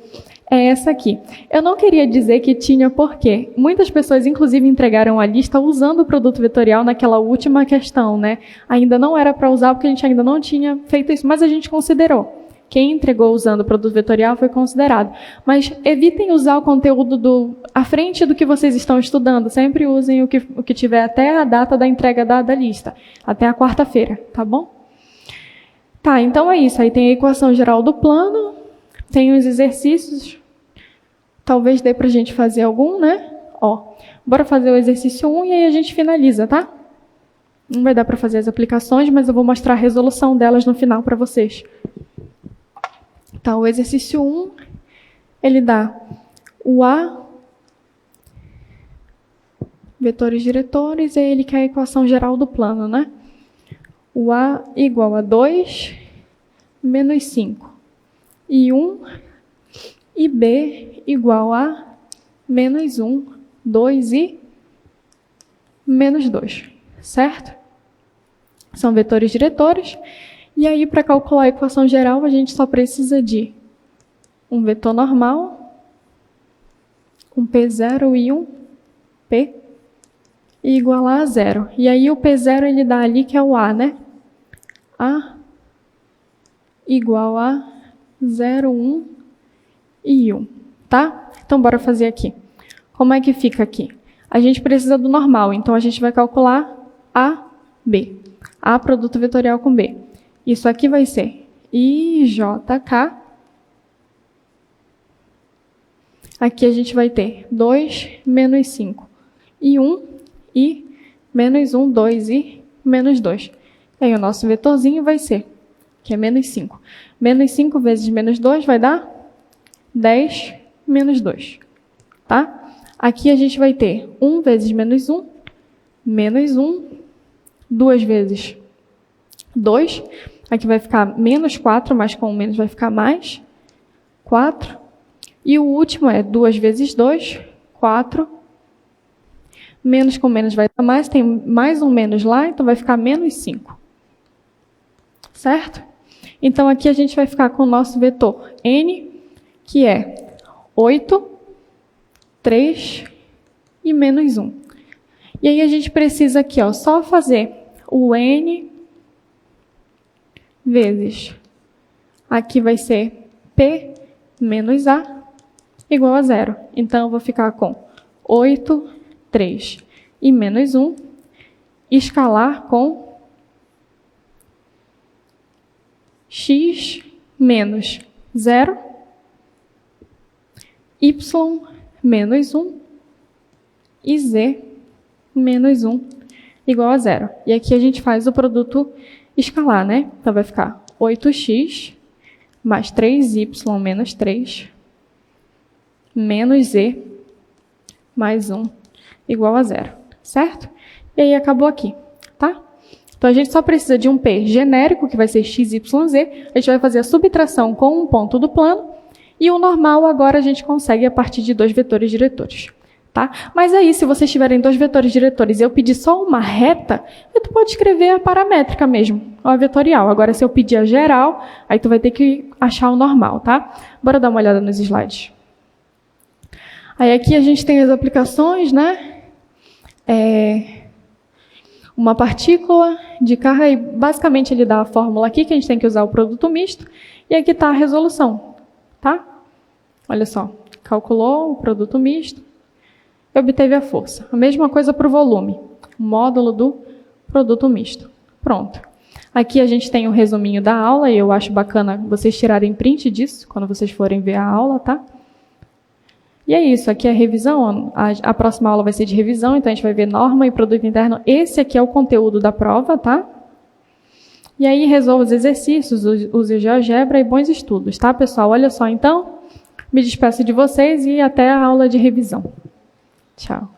É essa aqui. Eu não queria dizer que tinha porque muitas pessoas, inclusive, entregaram a lista usando o produto vetorial naquela última questão, né? Ainda não era para usar porque a gente ainda não tinha feito isso, mas a gente considerou. Quem entregou usando o produto vetorial foi considerado. Mas evitem usar o conteúdo à frente do que vocês estão estudando. Sempre usem o que tiver até a data da entrega da lista, até a quarta-feira, tá bom? Tá, então é isso. Aí tem a equação geral do plano, tem os exercícios. Talvez dê pra gente fazer algum, né? Bora fazer o exercício 1 e aí a gente finaliza, tá? Não vai dar para fazer as aplicações, mas eu vou mostrar a resolução delas no final para vocês. Tá, o exercício 1, ele dá o A, vetores diretores, e ele quer a equação geral do plano, né? O A igual a 2 menos 5 e 1 e B igual a menos 1, 2 e menos 2, certo? São vetores diretores. E aí, para calcular a equação geral, a gente só precisa de um vetor normal, um P0 e um P, e igualar a 0. E aí, o P0 ele dá ali, que é o A, né? A igual a 0, 1 e 1, tá? Então, bora fazer aqui. Como é que fica aqui? A gente precisa do normal, então a gente vai calcular A, B. A produto vetorial com B. Isso aqui vai ser IJK. Aqui a gente vai ter 2 menos 5 e 1 e menos 1, 2 e menos 2. E aí o nosso vetorzinho vai ser, que é menos 5. Menos 5 vezes menos 2 vai dar 10 menos 2. Tá? Aqui a gente vai ter 1 vezes menos 1, menos 1, 2 vezes 2. Aqui vai ficar menos 4, mas com o menos vai ficar mais 4. E o último é 2 vezes 2, 4. Menos com menos vai dar mais, tem mais um menos lá, então vai ficar menos 5. Certo? Então, aqui a gente vai ficar com o nosso vetor n, que é 8, 3 e menos 1. E aí a gente precisa aqui, ó, só fazer o n vezes, aqui vai ser P menos A igual a 0. Então, eu vou ficar com 8, 3 e menos 1, escalar com x menos 0, y menos 1 e z menos 1 igual a 0. E aqui a gente faz o produto escalar, né? Então, vai ficar 8x mais 3y menos 3 menos z mais 1 igual a 0, certo? E aí, acabou aqui, tá? Então, a gente só precisa de um P genérico, que vai ser x, y, z. A gente vai fazer a subtração com um ponto do plano. E o normal, agora, a gente consegue a partir de 2 vetores diretores. Tá? Mas aí, se vocês tiverem 2 vetores diretores e eu pedir só uma reta, tu pode escrever a paramétrica mesmo, a vetorial. Agora, se eu pedir a geral, aí tu vai ter que achar o normal, tá? Bora dar uma olhada nos slides. Aí aqui a gente tem as aplicações, né? Uma partícula de carga, e basicamente ele dá a fórmula aqui, que a gente tem que usar o produto misto, e aqui está a resolução, tá? Olha só, calculou o produto misto, e obteve a força. A mesma coisa para o volume, o módulo do produto misto. Pronto. Aqui a gente tem o resuminho da aula, e eu acho bacana vocês tirarem print disso, quando vocês forem ver a aula, tá? E é isso, aqui é a revisão, a próxima aula vai ser de revisão, então a gente vai ver norma e produto interno. Esse aqui é o conteúdo da prova, tá? E aí resolva os exercícios, use o GeoGebra e bons estudos, tá, pessoal? Olha só, então, me despeço de vocês e até a aula de revisão. Tchau.